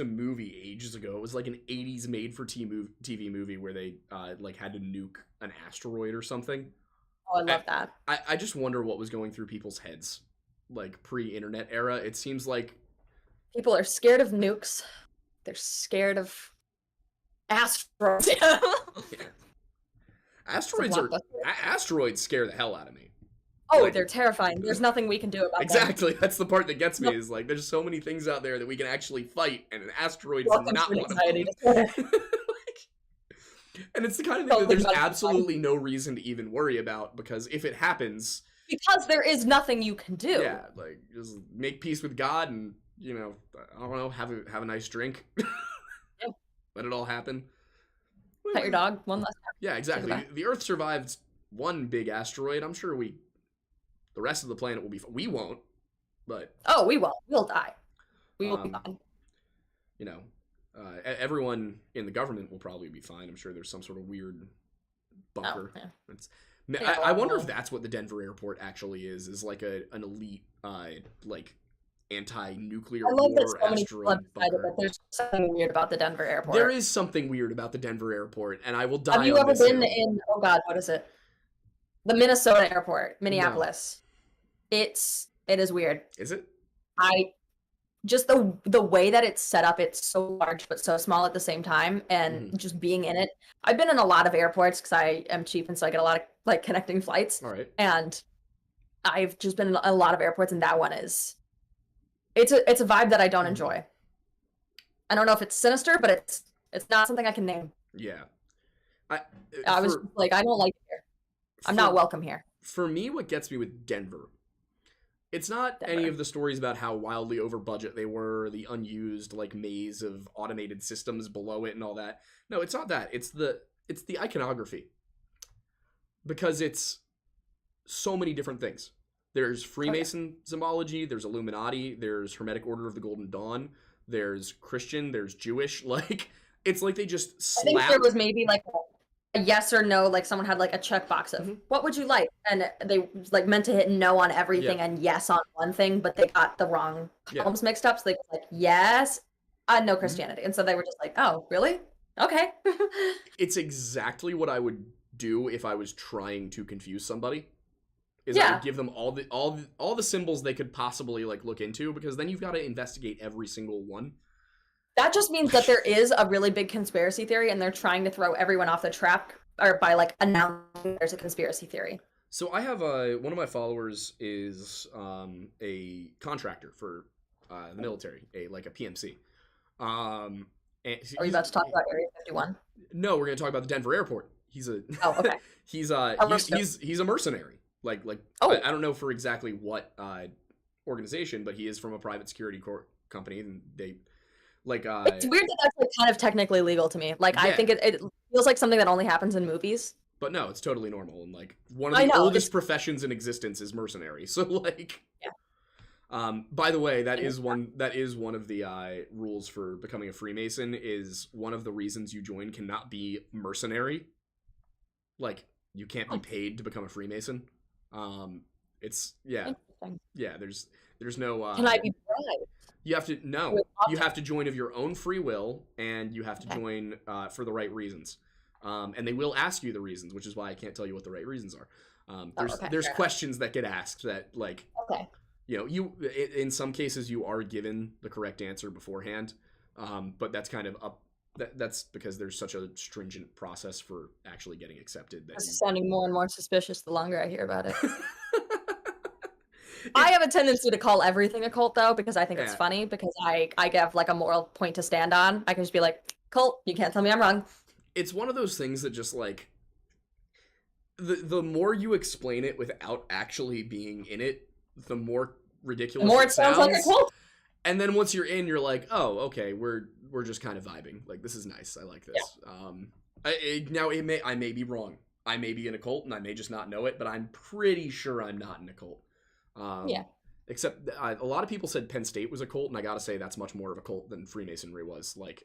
movie ages ago. It was like an 80s made for TV movie where they like had to nuke an asteroid or something. Oh, I love that. I just wonder what was going through people's heads, like pre-internet era. It seems like People are scared of nukes. They're scared of asteroids. yeah. Asteroids scare the hell out of me. Oh, Like, they're terrifying. There's nothing we can do about them. exactly. That's the part that gets me. Is like there's so many things out there that we can actually fight, and an asteroid is Welcome not to an one of anxiety them. disorder. And it's the kind of thing that there's absolutely no reason to even worry about, because if it happens, Because there is nothing you can do. yeah, like just make peace with God, and I don't know, have a nice drink, Yeah. let it all happen. Pet your dog one last time. Yeah, exactly. The Earth survived one big asteroid. I'm sure the rest of the planet will be. We won't, but Oh, we won't. We'll die. We will be fine. Everyone in the government will probably be fine. I'm sure there's some sort of weird bunker. Oh, yeah. It's, I wonder if that's what the Denver airport actually is like an elite, like anti-nuclear I love that war so many people have asteroid decided bunker. that there's something weird about the Denver airport. There is something weird about the Denver airport, and I will die. Have you on ever this been hill. in, oh God, what is it? The Minnesota airport, Minneapolis. It is weird. Is it? Just the way that it's set up, it's so large but so small at the same time, and just being in it. I've been in a lot of airports because I am cheap, and so I get a lot of like connecting flights. All right. And I've just been in a lot of airports, and that one is it's a vibe that I don't enjoy. I don't know if it's sinister, but it's not something I can name. Yeah. I was like, I don't like it here. I'm not welcome here. For me, what gets me with Denver, it's not Denver. any of the stories about how wildly over budget they were, the unused like maze of automated systems below it and all that. No, it's not that. It's the iconography. Because it's so many different things. There's Freemason symbology, there's Illuminati, there's Hermetic Order of the Golden Dawn, there's Christian, there's Jewish. Like, it's like they just slapped. I think there was maybe like a yes or no, like someone had like a checkbox of what would you like, and they like meant to hit no on everything and yes on one thing, but they got the wrong columns mixed up, so they were like yes, no Christianity, and so they were just like, oh really, okay. It's exactly what I would do if I was trying to confuse somebody. I would give them all the symbols they could possibly like look into, because then you've got to investigate every single one. That just means that there is a really big conspiracy theory, and they're trying to throw everyone off the trap, or by like announcing there's a conspiracy theory. So I have one of my followers is a contractor for the military, a PMC. Are you about to talk about Area 51? No, we're going to talk about the Denver airport. He's a okay. he's a mercenary. I don't know for exactly what organization, but he is from a private security company, and they it's weird that that's like kind of technically legal to me. Like I think it feels like something that only happens in movies. But no, it's totally normal, and like one of the oldest professions in existence is mercenary. So like by the way, that is one of the rules for becoming a Freemason. Is one of the reasons you join cannot be mercenary. Like you can't be paid to become a Freemason. There's no can I be bribed? You have to join of your own free will, and you have to join for the right reasons. And they will ask you the reasons, which is why I can't tell you what the right reasons are. There's questions that get asked that you in some cases you are given the correct answer beforehand, but that's kind of up. That's because there's such a stringent process for actually getting accepted. This is sounding more and more suspicious the longer I hear about it. I have a tendency to call everything a cult, though, because I think it's funny, because I have like a moral point to stand on. I can just be like, cult, you can't tell me I'm wrong. It's one of those things that just like the more you explain it without actually being in it, the more ridiculous it sounds like a cult. And then once you're in, you're like, oh, okay, we're just kind of vibing. Like, this is nice. I like this. Yeah. I may be wrong. I may be in a cult, and I may just not know it, but I'm pretty sure I'm not in a cult. Except a lot of people said Penn State was a cult, and I gotta say that's much more of a cult than Freemasonry was. Like,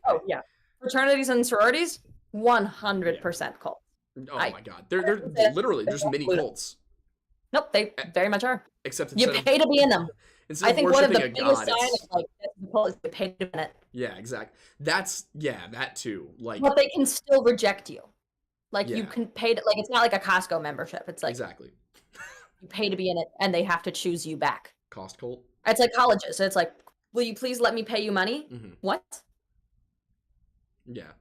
fraternities and sororities, 100% cult. Oh my god, they're literally there's mini cults. Nope, they very much are. Except you pay to be in them. Instead I of think one of worshiping the a biggest god, signs it's of like people is they pay a minute, yeah, exactly. That's yeah, that too. Like but they can still reject you. Like you yeah, can pay to, like it's not like a Costco membership. It's like exactly. you pay to be in it, and they have to choose you back. Cost cult. It's like colleges. So it's like, will you please let me pay you money? Hmm. What? Yeah.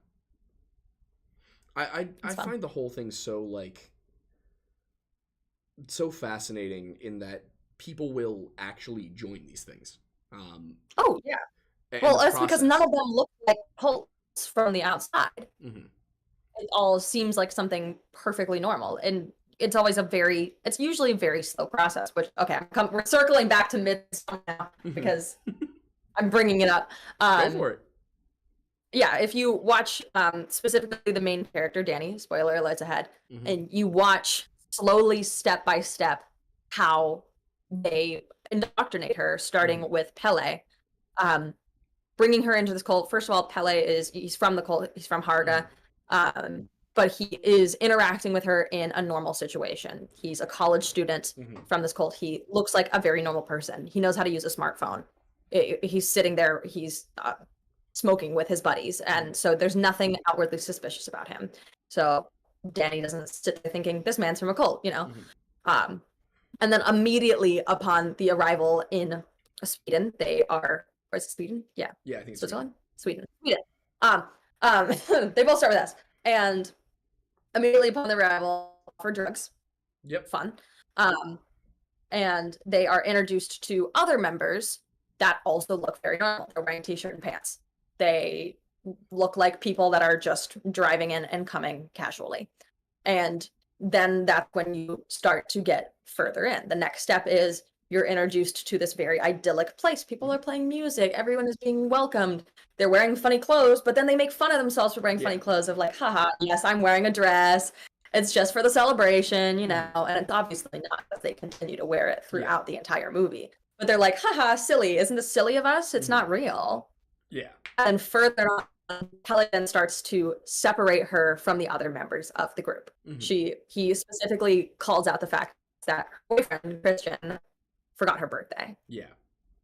I It's fun. find the whole thing so like so fascinating in that people will actually join these things. Um, Oh yeah. and Well, the that's because none process. of them look like cults from the outside. Hmm. It all seems like something perfectly normal, and it's usually a very slow process. Which okay, we're circling back to myths now Hmm. because I'm bringing it up. Go for it. Yeah, if you watch specifically the main character, Danny, spoiler alerts ahead, Hmm. and you watch slowly, step by step, how they indoctrinate her, Hmm. starting with Pele, um, bringing her into this cult. First of all, he's from the cult, he's from Hmm. Harga, but he is interacting with her in a normal situation. He's a college student Hmm. from this cult. He looks like a very normal person. He knows how to use a smartphone. He's sitting there, he's smoking with his buddies, Hmm. and so there's nothing outwardly suspicious about him. So Danny doesn't sit there thinking this man's from a cult, you know. Hmm. Um, and then immediately upon the arrival in Sweden, or is it Sweden? Yeah, Yeah, I think it's Sweden. Switzerland, Sweden. Um, um, they both start with S. And immediately upon the arrival, for drugs, Yep. fun. Um, and they are introduced to other members that also look very normal. They're wearing t-shirt and pants. They look like people that are just driving in and coming casually. And then that's when you start to get further in. The next step is you're introduced to this very idyllic place. People Hmm. are playing music, everyone is being welcomed. They're wearing funny clothes, but then they make fun of themselves for wearing Yeah. funny clothes of like, haha, yes, I'm wearing a dress. It's just for the celebration, you know, Hmm. and it's obviously not because they continue to wear it Yeah. throughout the entire movie. But they're like, haha, silly. Isn't this silly of us? It's Hmm. not real. Yeah. And further on, Kelly then starts to separate her from the other members of the group. Hmm. He specifically calls out the fact that her boyfriend, Christian, forgot her birthday. Yeah.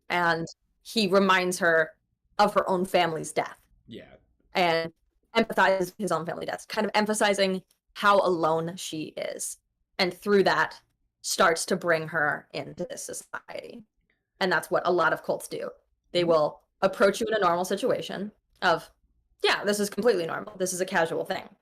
And he reminds her of her own family's death Yeah. and empathizes his own family deaths, kind of emphasizing how alone she is. And through that, starts to bring her into this society. And that's what a lot of cults do. They Mhm. will approach you in a normal situation of, yeah, this is completely normal. This is a casual thing.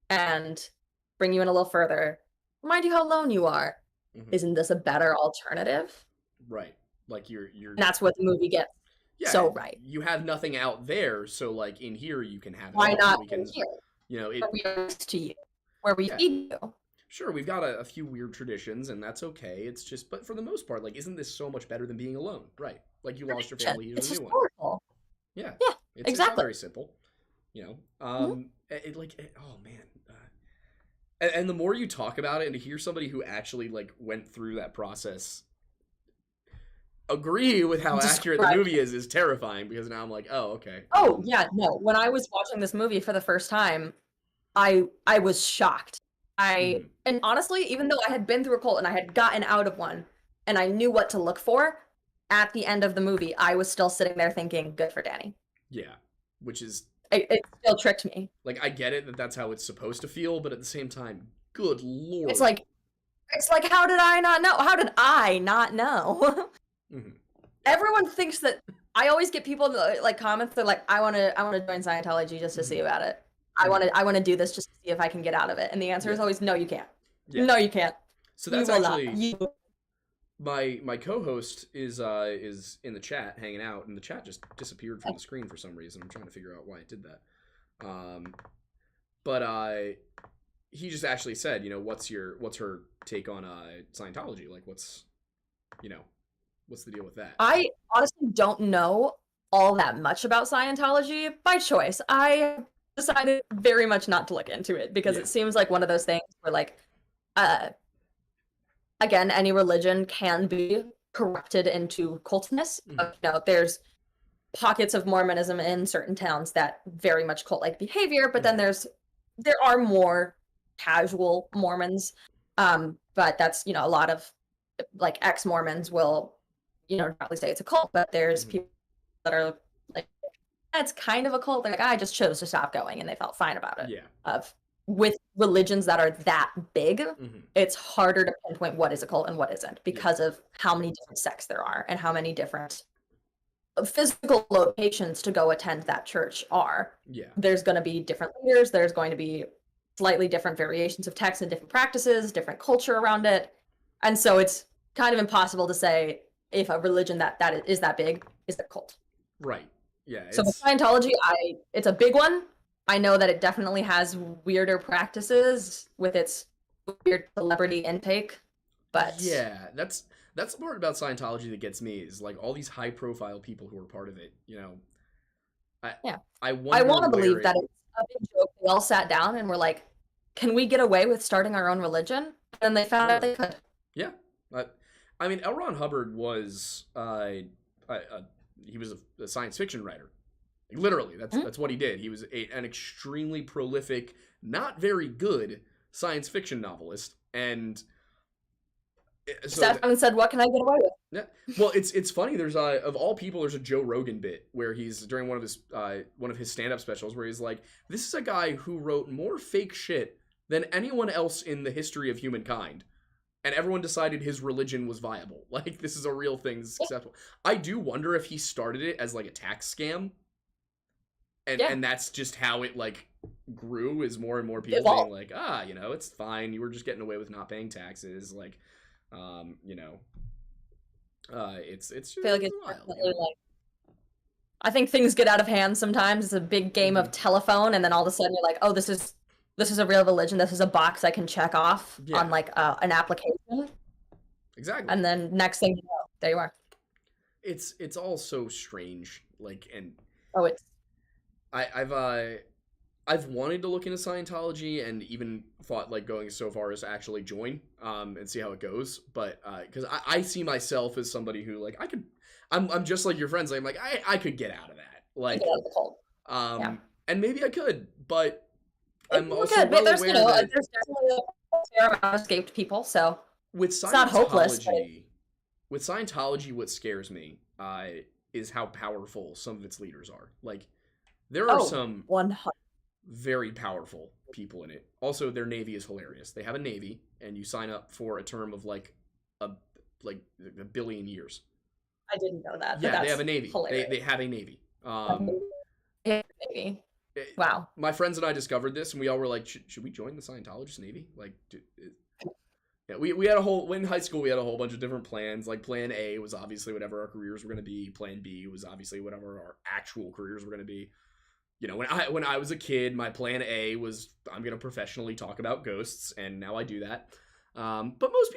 And bring you in a little further, remind you how alone you are. Hmm. Isn't this a better alternative? Right. Like you're And that's what the movie gets yeah, so right. you have nothing out there, so like in here you can have it Why all. not We in can, here, you know, where it we are next to you, where we yeah. feed you? Sure, we've got a few weird traditions and that's okay. It's just but for the most part, like isn't this so much better than being alone? Right. Like you lost your family, here's It's a new one. historical. Yeah. Yeah, It's all exactly. very simple, you know. Mhm. Oh man. And the more you talk about it and to hear somebody who actually like went through that process agree with how accurate the Describe. movie is terrifying because now I'm like, oh, okay. Oh yeah, no. When I was watching this movie for the first time, I was shocked. Mhm. And honestly, even though I had been through a cult and I had gotten out of one and I knew what to look for, at the end of the movie, I was still sitting there thinking, good for Danny. Yeah, which is It still tricked me. like I get it that that's how it's supposed to feel, but at the same time, good It's lord. like it's like how did I not know? How did I not know? Hmm. Yeah. Everyone thinks that I always get people like comments. They're like, I want to join Scientology just to see Hmm. about it. Hmm. I want to do this just to see if I can get out of it. And the answer is Yeah. always no, you can't. Yeah. No, you can't. So You that's will not. actually my co-host is in the chat hanging out, and the chat just disappeared from the screen for some reason. I'm trying to figure out why it did that. But he just actually said, you know, what's her take on Scientology? Like, you know, what's the deal with that? I honestly don't know all that much about Scientology by choice. I decided very much not to look into it because Yeah. it seems like one of those things where like uh again, any religion can be corrupted into cultness. Hmm. You know, there's pockets of Mormonism in certain towns that very much cult-like behavior, but then Hmm. there are more casual Mormons. But that's, you know, a lot of like ex-Mormons will not really say it's a cult, but there's Mhm. people that are like, that's kind of a cult. They're like, I just chose to stop going, and they felt fine about it. Yeah. With religions that are that big, Mhm. it's harder to pinpoint what is a cult and what isn't Yeah. because of how many different sects there are and how many different physical locations to go attend that church are. Yeah. There's going to be different leaders. There's going to be slightly different variations of text and different practices, different culture around it. And so it's kind of impossible to say if a religion that is that big is a cult. Right. Yeah. So with Scientology, it's a big one. I know that it definitely has weirder practices with its weird celebrity intake, but yeah, that's the part about Scientology that gets me is like all these high profile people who are part of it. I yeah, I I wonder want to where believe it. that it's a big joke. They all sat down and were like, "Can we get away with starting our own religion?" And they found out they could. Yeah, I mean, Elrond Hubbard was he was a science fiction writer. Like, literally, that's what he did. He was an extremely prolific, not very good science fiction novelist, and so Sat down and said, "What can I get away with?" yeah. Well, it's funny. There's of all people, there's a Joe Rogan bit where he's during one of his stand up specials where he's like, "This is a guy who wrote more fake shit than anyone else in the history of humankind." And everyone decided his religion was viable. Like, this is a real thing, this is successful. I do wonder if he started it as like a tax scam. And that's just how it like grew, is more and more people being like, it's fine. You were just getting away with not paying taxes. Like, it's just I feel like it's wild. definitely like, I think things get out of hand sometimes. It's a big game of telephone, and then all of a sudden you're like, oh, this is a real religion. This is a box I can check off on like an application. Exactly. And then next thing you know, there you are. It's all so strange. Like, and I've wanted to look into Scientology and even thought like going so far as to actually join and see how it goes. But because I see myself as somebody who like I'm just like your friends. I'm like I could get out of that. Like, get out of the cold. And maybe I could, but I'm also well aware there's that there's definitely a fair amount of escaped people. So with it's not hopeless. With Scientology, what scares me is how powerful some of its leaders are. Like, there are some 100 very powerful people in it. Also, their navy is hilarious. They have a navy, and you sign up for a term of like a billion years. I didn't know that. Yeah, they have a navy. They have a navy. Navy. Wow. My friends and I discovered this, and we all were like, should we join the Scientologist navy? Like, yeah, we had in high school, we had a whole bunch of different plans. Like, plan A was obviously whatever our careers were going to be. Plan B was obviously whatever our actual careers were going to be. When I was a kid, my plan A was I'm going to professionally talk about ghosts, and now I do that. But most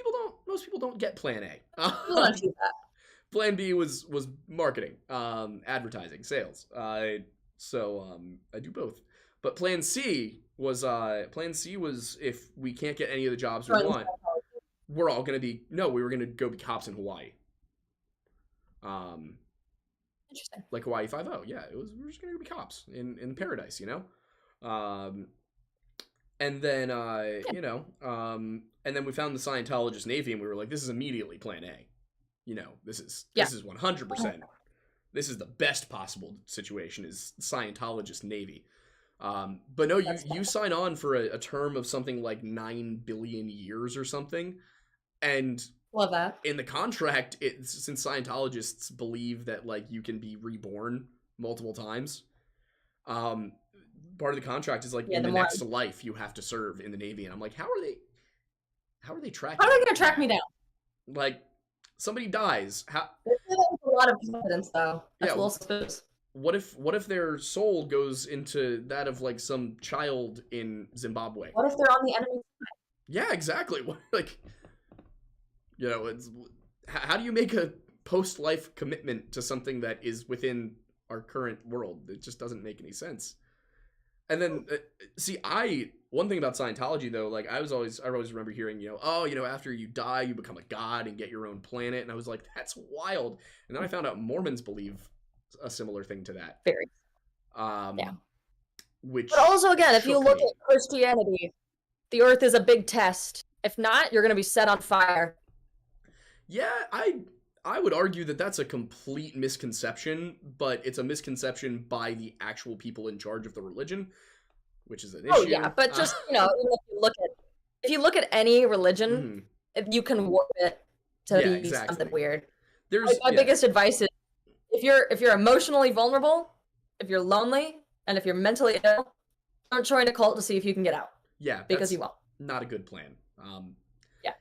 people don't get plan A. Plan B was marketing, advertising, sales. So I do both. But plan C was if we can't get any of the jobs we want, we were going to go be cops in Hawaii. Interesting. Like Hawaii 5-0. Yeah, we're just going to be cops in paradise, And then and then we found the Scientologist Navy, and we were like, this is immediately plan A. This is 100%. This is the best possible situation, is Scientologist Navy. But no, you sign on for a term of something like 9 billion years or something. And love that. In the contract, since Scientologists believe that like you can be reborn multiple times, part of the contract is like in the next life you have to serve in the Navy. And I'm like, how are they tracking? How are they going to track me down? Like, somebody dies. There's a lot of confidence, though. That's a little suspicious. What if their soul goes into that of like some child in Zimbabwe? What if they're on the enemy side? Yeah, exactly. Like, how do you make a post-life commitment to something that is within our current world? It just doesn't make any sense. And then, one thing about Scientology though, like I always remember hearing, after you die, you become a god and get your own planet. And I was like, that's wild. And then I found out Mormons believe a similar thing to that. Very. But also, again, if you look at Christianity, the earth is a big test. If not, you're going to be set on fire. Yeah, I would argue that that's a complete misconception, but it's a misconception by the actual people in charge of the religion, which is an issue. Oh yeah, but just if you look at any religion, you can warp it to be something weird. My biggest advice is if you're emotionally vulnerable, if you're lonely, and if you're mentally ill, don't join a cult to see if you can get out. Yeah, because you won't. Not a good plan. Yeah.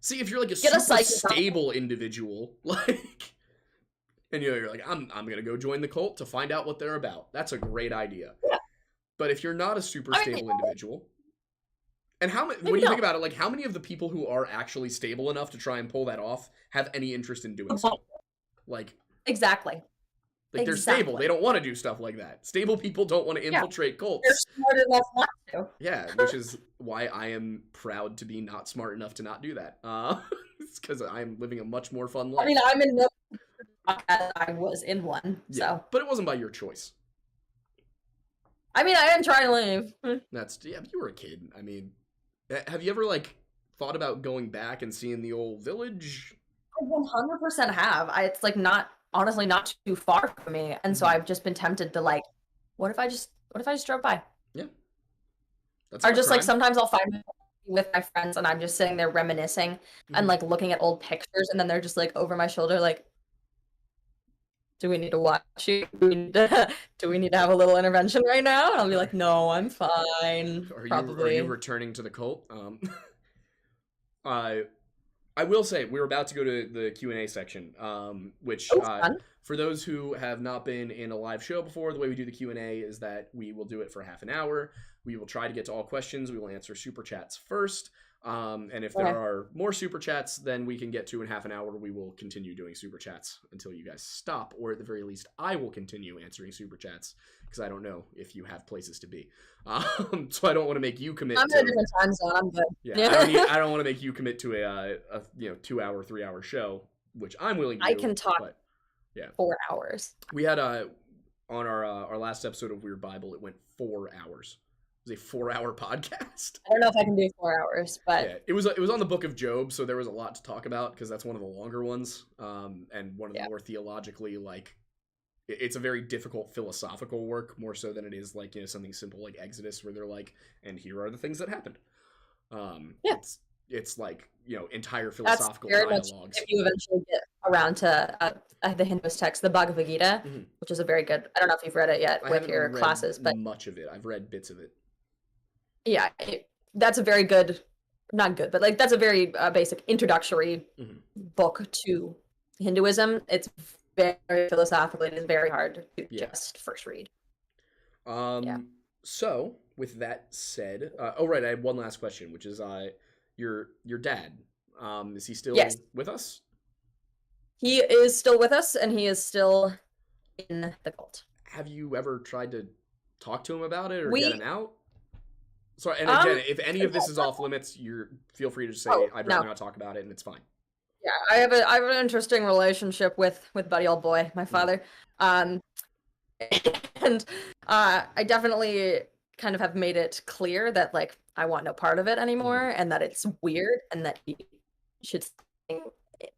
See, if you're like a super stable individual, like, and you're like, I'm gonna go join the cult to find out what they're about. That's a great idea. Yeah. But if you're not a super stable individual, and when you think about it, like, how many of the people who are actually stable enough to try and pull that off have any interest in doing so? Like, exactly. Like, they're stable. They don't want to do stuff like that. Stable people don't want to infiltrate cults. They're smart enough not to. Yeah, which is why I am proud to be not smart enough to not do that. It's because I'm living a much more fun life. I mean, I'm in no I was in one, so. But it wasn't by your choice. I mean, I didn't try to leave. You were a kid. I mean, have you ever, like, thought about going back and seeing the old village? I 100% have. It's, like, honestly not too far from me, and so I've just been tempted to, like, what if I just drove by? Yeah. Or just like sometimes I'll find myself with my friends and I'm just sitting there reminiscing and like looking at old pictures, and then they're just like over my shoulder like, do we need to watch you? Do we need to have a little intervention right now? And I'll be like, no, I'm fine. Are you returning to the cult? I will say we're about to go to the Q&A section, which for those who have not been in a live show before, the way we do the Q&A is that we will do it for half an hour. We will try to get to all questions. We will answer super chats first. And if there are more super chats than we can get to in half an hour, we will continue doing super chats until you guys stop, or at the very least, I will continue answering super chats because I don't know if you have places to be. So I don't want to make you commit. I'm in a different time zone. I'm good. Yeah, I don't want to make you commit to a 2-hour, 3-hour show, which I'm willing to do. I can talk. But, 4 hours. We had on our last episode of Weird Bible, it went 4 hours. It was a 4-hour podcast. I don't know if I can do 4 hours, but yeah, it was on the Book of Job, so there was a lot to talk about because that's one of the longer ones, and one of the more theologically, like, it's a very difficult philosophical work, more so than it is like something simple like Exodus, where they're like, and here are the things that happened. It's like entire philosophical dialogues. If you eventually get around to the Hinduist text, the Bhagavad-Gita, which is a very good. I don't know if you've read it yet with your classes, but much of it. I've read bits of it. Yeah, that's a very good, not good, but like that's a very basic introductory book to Hinduism. It's very philosophical. It is very hard to just first read. So with that said, I had one last question, which is your dad. Is he still with us? He is still with us, and he is still in the cult. Have you ever tried to talk to him about it or get him out? Sorry, and again, if any of this is off limits, feel free to say I'd rather not talk about it, and it's fine. Yeah, I have an interesting relationship with Buddy Old Boy, my father, and I definitely kind of have made it clear that like I want no part of it anymore, and that it's weird, and that he should send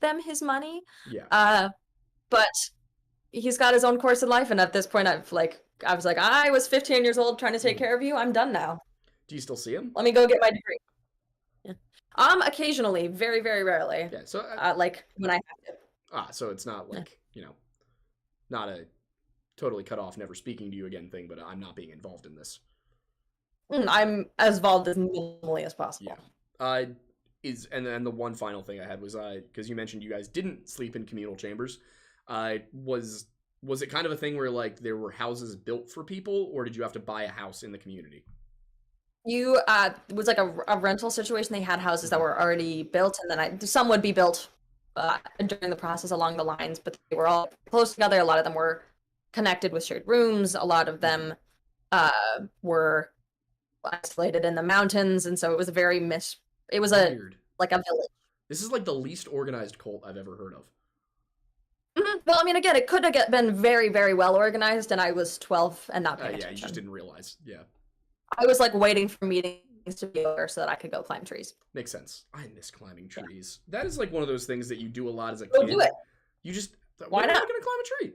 them his money. Yeah. But he's got his own course in life, and at this point, I was like, I was 15 years old trying to take care of you. I'm done now. Do you still see him? Let me go get my degree. Yeah. Occasionally, very, very rarely. Yeah. So like when I have to. So it's not like not a totally cut off, never speaking to you again thing, but I'm not being involved in this. I'm as involved as minimally as possible. Yeah. And then the one final thing I had was because you mentioned you guys didn't sleep in communal chambers. Was it kind of a thing where like there were houses built for people, or did you have to buy a house in the community? It was like a rental situation. They had houses that were already built, and then some would be built during the process along the lines, but they were all close together. A lot of them were connected with shared rooms. A lot of them were isolated in the mountains, and so it was a very it was weird. Like a village. This is like the least organized cult I've ever heard of. Well, I mean, again, it could have been very, very well organized, and I was 12 and not paying attention. You just didn't realize. Yeah. I was like waiting for meetings to be over so that I could go climb trees. Makes sense. I miss climbing trees. That is like one of those things that you do a lot as a Go kid. do it. You just Why when am I not? gonna climb a tree?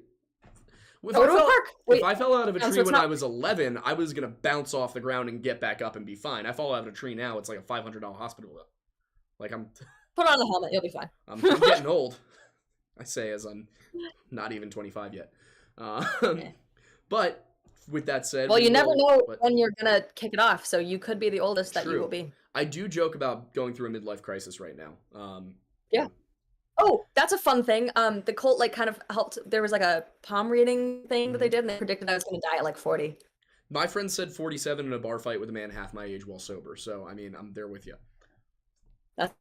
Go to a park. If I fell out of a so tree it's when not- I was 11, I was gonna bounce off the ground and get back up and be fine. I fall out of a tree now, it's like a $500 hospital bill. Like Put on a helmet, you'll be fine. I'm getting old. I say as I'm not even 25 yet. But with that said, Well, you never know but when you're gonna kick it off, so you could be the oldest that you True. will be. I do joke about going through a midlife crisis right now. Yeah. Oh, that's a fun thing. The cult like kind of helped. There was like a palm reading thing that they did, and they predicted I was going to die at like 40. My friend said 47 in a bar fight with a man half my age while sober. So, I mean, I'm there with you. That's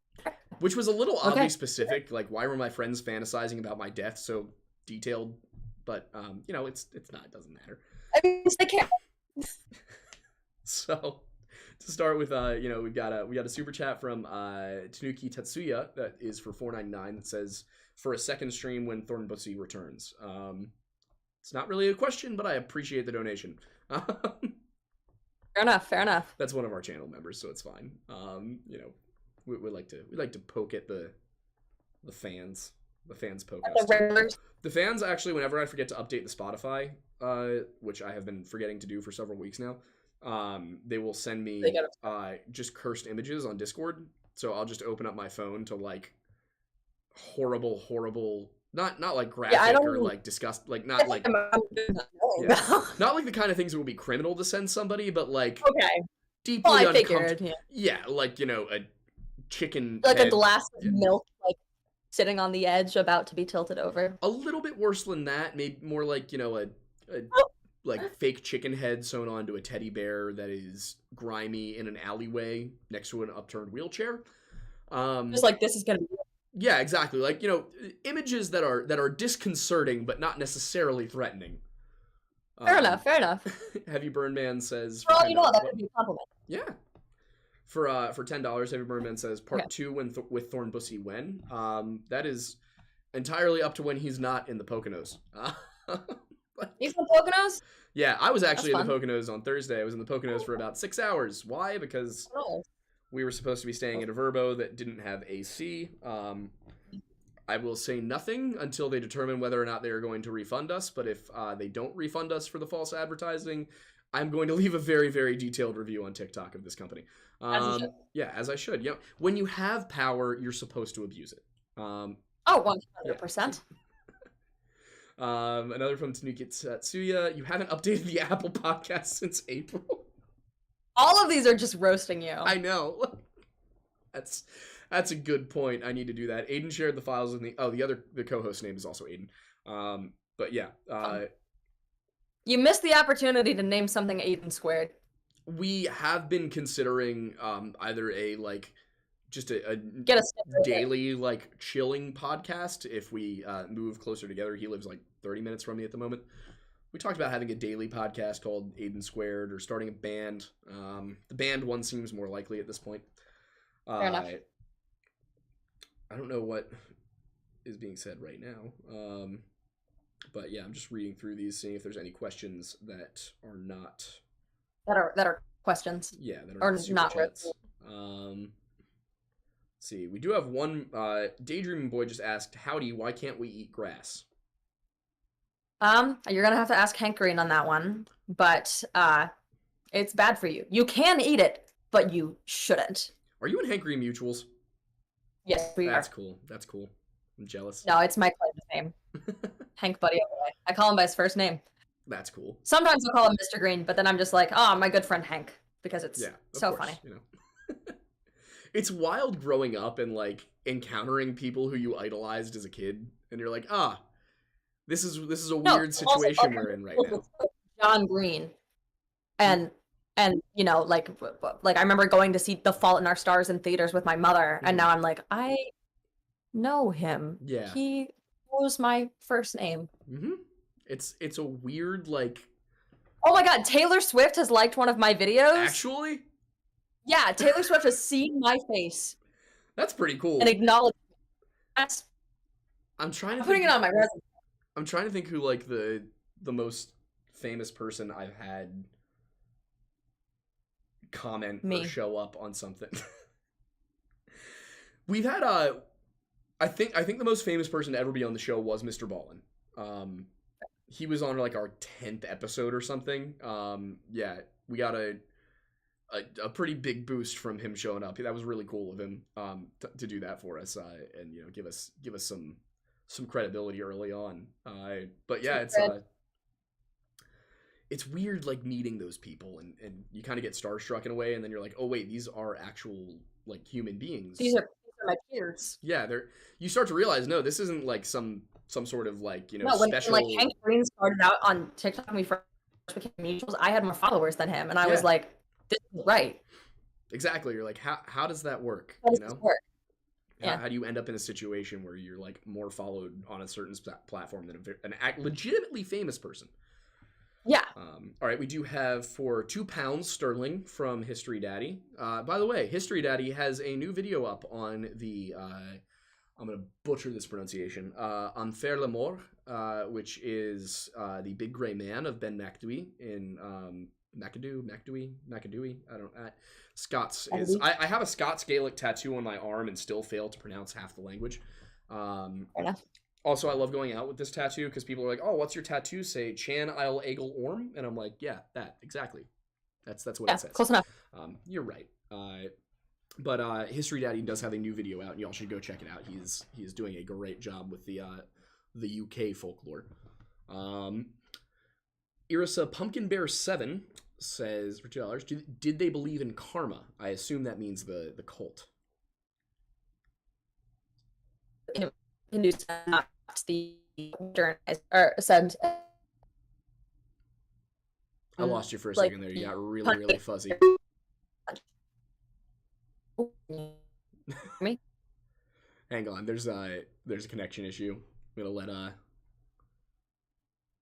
Which was a little oddly Okay. specific. Like, why were my friends fantasizing about my death so detailed? But, you know, it's not. It doesn't matter. I mean, they can't. So, to start with, you know, we got a super chat from Tanuki Tetsuya that is for $4.99 that says, for a second stream when Thornbussy returns. It's not really a question, but I appreciate the donation. Fair enough. Fair enough. That's one of our channel members, so it's fine. You know, we like to poke at the fans. The fans poke us. The fans actually, whenever I forget to update the Spotify, which I have been forgetting to do for several weeks now, they will send me just cursed images on Discord. So I'll just open up my phone to like horrible, not like graphic or like disgust, like not like not like the kind of things that would be criminal to send somebody, but like deeply Well, I uncomfortable. figured, Yeah, like, you know, a chicken like head. a glass of milk, like sitting on the edge, about to be tilted over. A little bit worse than that, maybe more like, you know, a like fake chicken head sewn onto a teddy bear that is grimy in an alleyway next to an upturned wheelchair. Just like, this is gonna be. Yeah, exactly. Like, you know, images that are disconcerting but not necessarily threatening. Fair enough. Fair enough. Heavy Burn Man says. Well, you know what? That could be a compliment. Yeah. For $10, Heavy Burn Man says part 2 with Thornbussy when. That is entirely up to when he's not in the Poconos. He's in the Poconos? Yeah, I was actually in the Poconos on Thursday. I was in the Poconos for about 6 hours. Why? Because we were supposed to be staying at a Verbo that didn't have AC. I will say nothing until they determine whether or not they are going to refund us. But if they don't refund us for the false advertising, I'm going to leave a very, very detailed review on TikTok of this company. Yeah, as I should. You know, when you have power, you're supposed to abuse it. 100%. Another from Tanuki Tatsuya. You haven't updated the Apple podcast since April. All of these are just roasting you. I know. That's a good point. I need to do that. Aiden shared the files in the co-host name is also Aiden. But yeah. You missed the opportunity to name something Aiden squared. We have been considering either a like just a daily like chilling podcast if we move closer together. He lives like 30 minutes from me at the moment. We talked about having a daily podcast called Aiden Squared or starting a band. The band one seems more likely at this point. Fair enough. I don't know what is being said right now. But yeah, I'm just reading through these, seeing if there's any questions that are not that are questions. Yeah, that are not chats. Let's see, we do have one. Daydreaming Boy just asked, "Howdy, why can't we eat grass?" You're gonna have to ask Hank Green on that one, but it's bad for you. You can eat it, but you shouldn't. Are you and Hank Green mutuals? Yes, we are. That's cool. That's cool. I'm jealous. No, it's my claim to fame. Hank Buddy over there. I call him by his first name. That's cool. Sometimes I'll call him Mr. Green, but then I'm just like, oh, my good friend Hank, because it's so course, funny. You know. It's wild growing up and like encountering people who you idolized as a kid, and you're like, this is a weird situation we're in right now. John Green, and you know, like I remember going to see The Fault in Our Stars in theaters with my mother, and now I'm like, I know him. Yeah, he knows my first name. Mm-hmm. It's a weird like. Oh my God, Taylor Swift has liked one of my videos. Actually. Yeah, Taylor Swift has seen my face. That's pretty cool. And acknowledged. I'm putting it on my resume. I'm trying to think who like the most famous person I've had comment or show up on something. We've had I think the most famous person to ever be on the show was Mr. Ballin. He was on like our 10th episode or something. Yeah, we got a pretty big boost from him showing up. That was really cool of him to do that for us, and give us some credibility early on. But yeah, it's weird like meeting those people, and you kind of get starstruck in a way, and then you're like, oh wait, these are actual like human beings. These are my peers. Yeah, you start to realize, no, this isn't like some sort of like special. When like Hank Green started out on TikTok and we first became mutuals, I had more followers than him, and I was like, this is right. Exactly. You're like, how does that work? How does this work? How do you end up in a situation where you're like more followed on a certain platform than an legitimately famous person? Yeah. All right, we do have for £2 sterling from History Daddy. By the way, History Daddy has a new video up on the I'm gonna butcher this pronunciation. Enfer la Mort, which is the big gray man of Ben Macdui in McAdooey. I don't. Scots is. I have a Scots Gaelic tattoo on my arm and still fail to pronounce half the language. Fair enough. Also, I love going out with this tattoo because people are like, "Oh, what's your tattoo say?" Chan Isle Egel Orm, and I'm like, "Yeah, that exactly. That's what it says." Close enough. You're right. But History Daddy does have a new video out, and y'all should go check it out. He's doing a great job with the UK folklore. Irisa Pumpkin Bear 7 says for $2, did they believe in karma? I assume that means the cult. Hindus not the or said. I lost you for a second there. You got really fuzzy. Me? Hang on. There's a connection issue. I'm gonna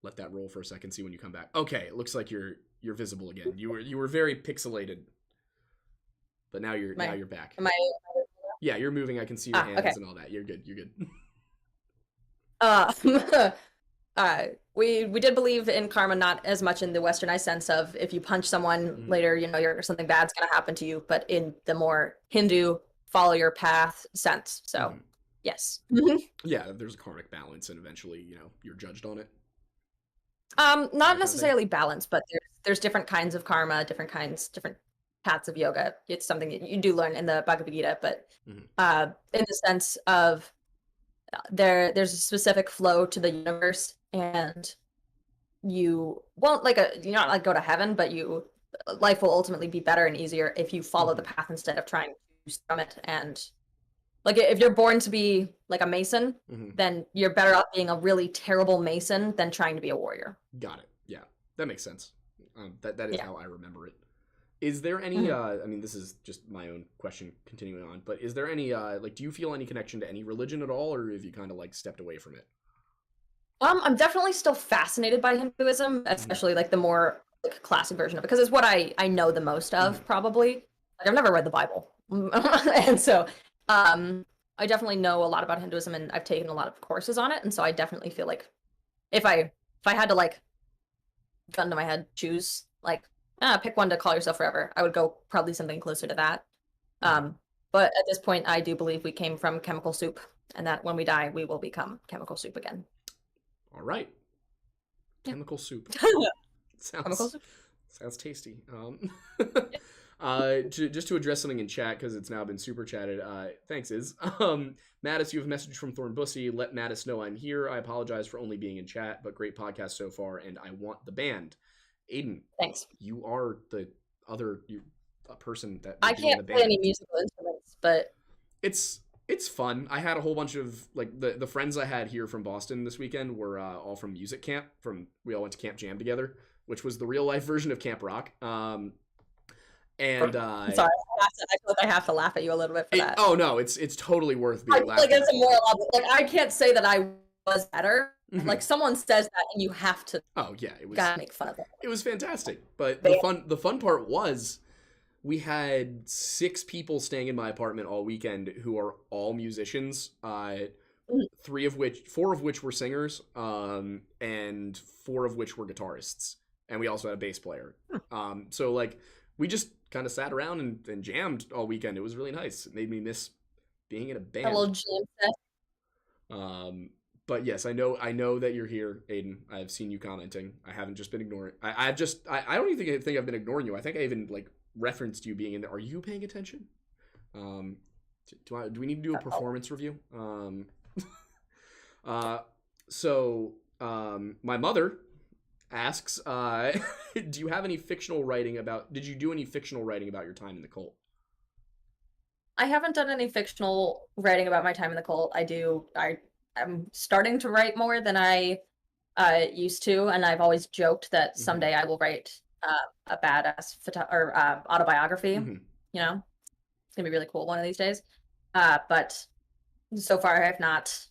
let that roll for a second. See when you come back. Okay, it looks like you're visible again. You were very pixelated, but now you're back. Am I? Yeah, you're moving. I can see your hands and all that. You're good. We did believe in karma, not as much in the westernized sense of if you punch someone later, something bad's gonna happen to you, but in the more Hindu follow your path sense. So yes. Yeah, there's a karmic balance, and eventually, you're judged on it. Not necessarily balance, but there's different kinds of karma, different paths of yoga. It's something that you do learn in the Bhagavad-Gita, but in the sense of there's a specific flow to the universe, and you won't you're not like go to heaven, but life will ultimately be better and easier if you follow the path instead of trying to from it. And like if you're born to be like a mason, then you're better off being a really terrible mason than trying to be a warrior. Got it. Yeah, that makes sense. That is how I remember it. Is there any, I mean, this is just my own question continuing on, but is there any, do you feel any connection to any religion at all, or have you kind of stepped away from it? I'm definitely still fascinated by Hinduism, especially the more classic version of it, because it's what I know the most of, probably. I've never read the Bible. And so I definitely know a lot about Hinduism, and I've taken a lot of courses on it, and so I definitely feel like if I had to gun to my head, choose pick one to call yourself forever, I would go probably something closer to that. But at this point, I do believe we came from chemical soup, and that when we die, we will become chemical soup again. All right. Chemical soup. Sounds tasty. Just to address something in chat, because it's now been super chatted. Thanks, Iz. Mattis, you have a message from Thorn Bussy. Let Mattis know I'm here. I apologize for only being in chat, but great podcast so far, and I want the band. Aiden, thanks. You are the other person that I can't play any musical instruments, but it's fun. I had a whole bunch of the friends I had here from Boston this weekend were all from music camp. We all went to Camp Jam together, which was the real life version of Camp Rock. And I'm sorry, I feel like I have to laugh at you a little bit for that. Oh no, it's totally worth being laughed at. It's a moral I can't say that I was better. Someone says that and you have to gotta make fun of it. It was fantastic. But the fun part was we had 6 people staying in my apartment all weekend who are all musicians. 4 of which were singers, and 4 of which were guitarists. And we also had a bass player. So we just kind of sat around and jammed all weekend. It was really nice. It made me miss being in a band. A little jam set. But yes, I know that you're here, Aiden. I've seen you commenting. I haven't just been ignoring. I don't even think I've been ignoring you. I think I even like referenced you being in there. Are you paying attention? Do we need to do a performance review? My mother asks, do you have any fictional writing about? Did you do any fictional writing about your time in the cult? I haven't done any fictional writing about my time in the cult. I'm starting to write more than I used to, and I've always joked that someday I will write a badass autobiography. You know, it's gonna be really cool one of these days. But so far I have not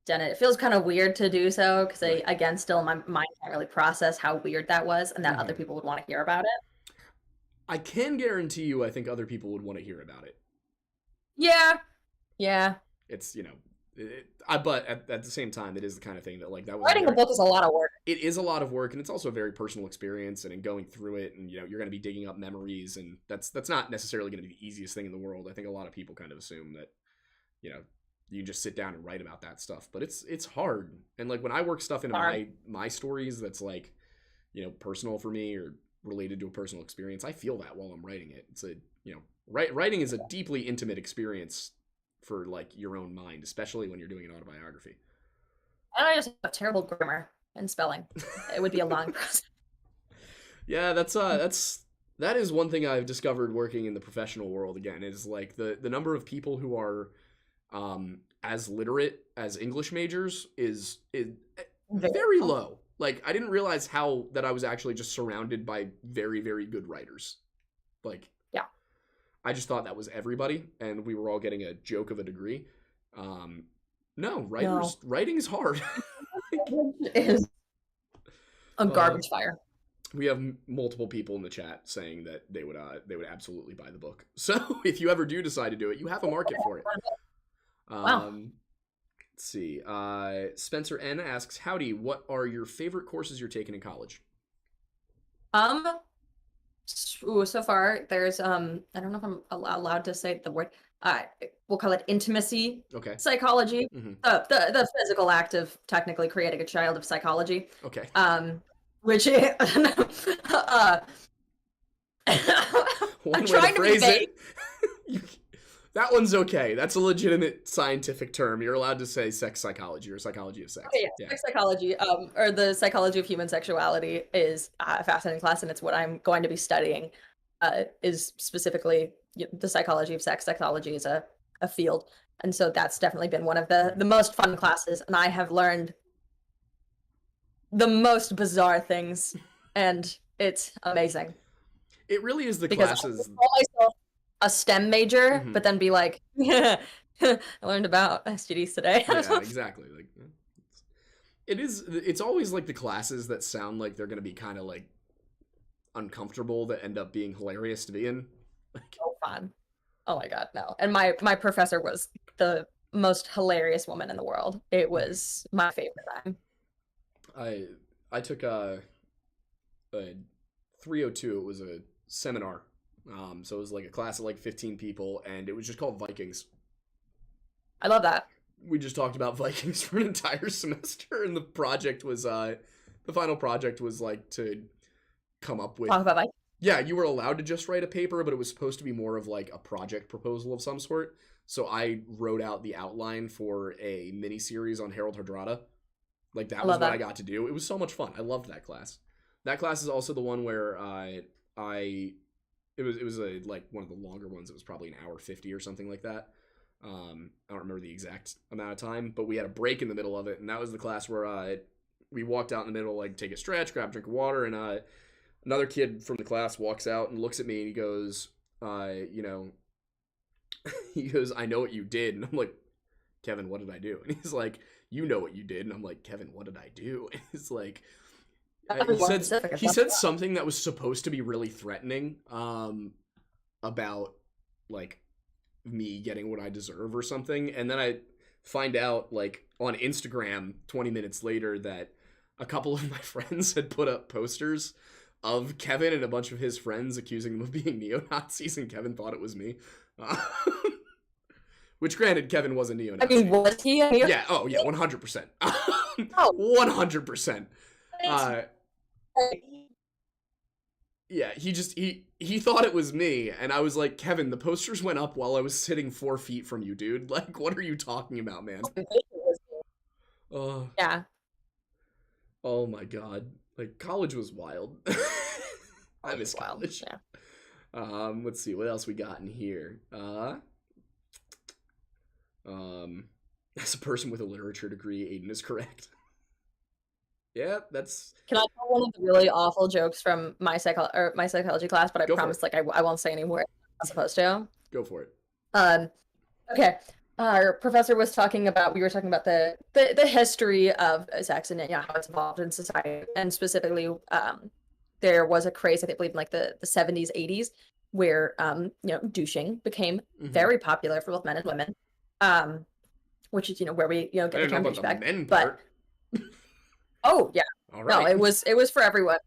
done it. It feels kind of weird to do so because again, still my mind can't really process how weird that was, and that other people would want to hear about it. I can guarantee you, I think other people would want to hear about it. Yeah. It's, but at the same time, it is the kind of thing that, like, that was writing a book is a lot of work. It is a lot of work, and it's also a very personal experience, and in going through it, and, you're going to be digging up memories, and that's not necessarily going to be the easiest thing in the world. I think a lot of people kind of assume that, you can just sit down and write about that stuff, but it's hard. And, like, when I work stuff into my stories that's, like, personal for me or related to a personal experience, I feel that while I'm writing it. It's writing is a deeply intimate experience for, like, your own mind, especially when you're doing an autobiography. And I just have terrible grammar and spelling. It would be a long process. Yeah, that is one thing I've discovered working in the professional world again, is like the number of people who are as literate as English majors is very low. Like, I didn't realize that I was actually just surrounded by very, very good writers. Like, I just thought that was everybody, and we were all getting a joke of a degree. No, writing is hard. It is a garbage fire. We have multiple people in the chat saying that they would absolutely buy the book. So if you ever do decide to do it, you have a market for it. Wow. Let's see. Spencer N asks, "Howdy, what are your favorite courses you're taking in college?" So far there's I don't know if I'm allowed to say the word. We'll call it intimacy psychology. The physical act of technically creating a child of psychology. Okay. Which one way to phrase it. That one's okay. That's a legitimate scientific term. You're allowed to say sex psychology or psychology of sex. Okay, sex psychology, or the psychology of human sexuality is a fascinating class, and it's what I'm going to be studying. Is specifically the psychology of sex. Sexology is a field, and so that's definitely been one of the most fun classes. And I have learned the most bizarre things, and it's amazing. It really is the because classes. I call myself a STEM major, but then be like, I learned about STDs today. Yeah, exactly. Like, it's always like the classes that sound like they're going to be kind of like uncomfortable that end up being hilarious to be in. So fun. Oh my god, no. And my professor was the most hilarious woman in the world. It was my favorite time. I took a 302. It was a seminar. So it was like a class of like 15 people, and it was just called Vikings. I love that. We just talked about Vikings for an entire semester, and the project was the final project was like to come up with. Talk about Vikings. Yeah, you were allowed to just write a paper, but it was supposed to be more of like a project proposal of some sort. So I wrote out the outline for a mini series on Harold Hardrada. Like, that was what I got to do. It was so much fun. I loved that class. That class is also the one where it was like one of the longer ones. It was probably an hour 50 or something like that. I don't remember the exact amount of time, but we had a break in the middle of it, and that was the class where we walked out in the middle, like, take a stretch, grab a drink of water, and another kid from the class walks out and looks at me, and he goes, he goes, "I know what you did." And I'm like, "Kevin, what did I do?" And he's like, "You know what you did." And I'm like, "Kevin, what did I do?" And he's like, he said something that was supposed to be really threatening about like me getting what I deserve or something, and then I find out like on Instagram 20 minutes later that a couple of my friends had put up posters of Kevin and a bunch of his friends accusing him of being neo-Nazis, and Kevin thought it was me. Which, granted, Kevin was a neo-Nazi. I mean, was he a neo-Nazi? Yeah. Oh, yeah. 100%. Oh. 100%. Yeah. He thought it was me, and I was like, Kevin, the posters went up while I was sitting 4 feet from you, dude. Like, what are you talking about, man? Yeah. Oh my god. Like, college was wild. I miss college. Yeah. Let's see what else we got in here. As a person with a literature degree, Aiden is correct. Yeah, that's. Can I tell one of the really awful jokes from my psychology class? But I promise, like, I won't say any more. I'm not supposed to. Go for it. Okay. Our professor was talking about. We were talking about the history of sex and how it's evolved in society, and specifically, there was a craze, I believe, in like the 70s, 80s, where douching became very popular for both men and women. Which is where we get the term douchebag. But oh yeah, all right. No, it was for everyone.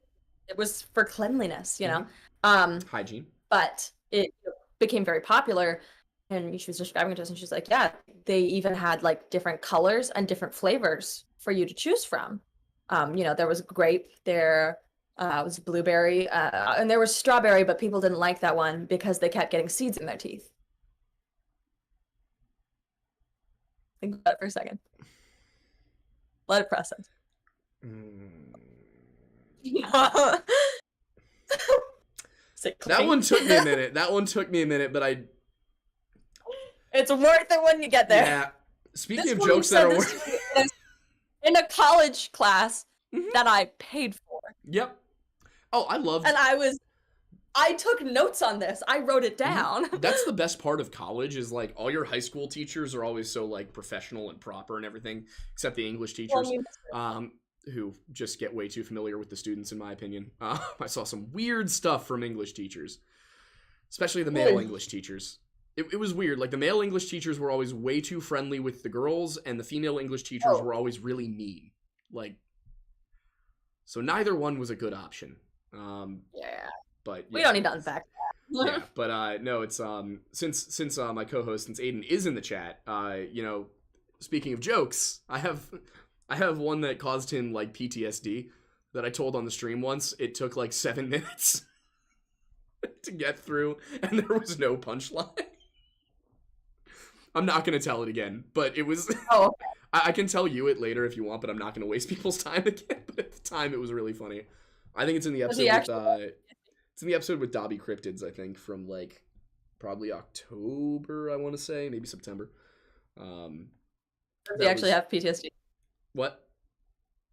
It was for cleanliness, hygiene. But it became very popular, and she was describing it to us, and she's like, yeah, they even had like different colors and different flavors for you to choose from. There was grape, there was blueberry, and there was strawberry, but people didn't like that one because they kept getting seeds in their teeth. Think about it for a second. Let it process. That one took me a minute. But it's worth it when you get there. Yeah. Speaking of jokes that are worth in a college class that I paid for. Yep. Oh, I loved. And I took notes on this. I wrote it down. That's the best part of college is like all your high school teachers are always so like professional and proper and everything, except the English teachers, who just get way too familiar with the students, in my opinion. I saw some weird stuff from English teachers, especially the male English teachers. It was weird. Like the male English teachers were always way too friendly with the girls, and the female English teachers were always really mean. Like, so neither one was a good option. But we don't need to unpack that. Yeah, but no, it's since my co-host, since Aiden is in the chat, speaking of jokes, I have one that caused him like PTSD that I told on the stream once. It took like 7 minutes to get through, and there was no punchline. I'm not gonna tell it again, but it was. Oh, okay. I can tell you it later if you want, but I'm not gonna waste people's time again. But at the time, it was really funny. I think it's in the episode it's in the episode with Dobby Cryptids, I think, from like probably October, I want to say, maybe September. Does he actually have PTSD? What?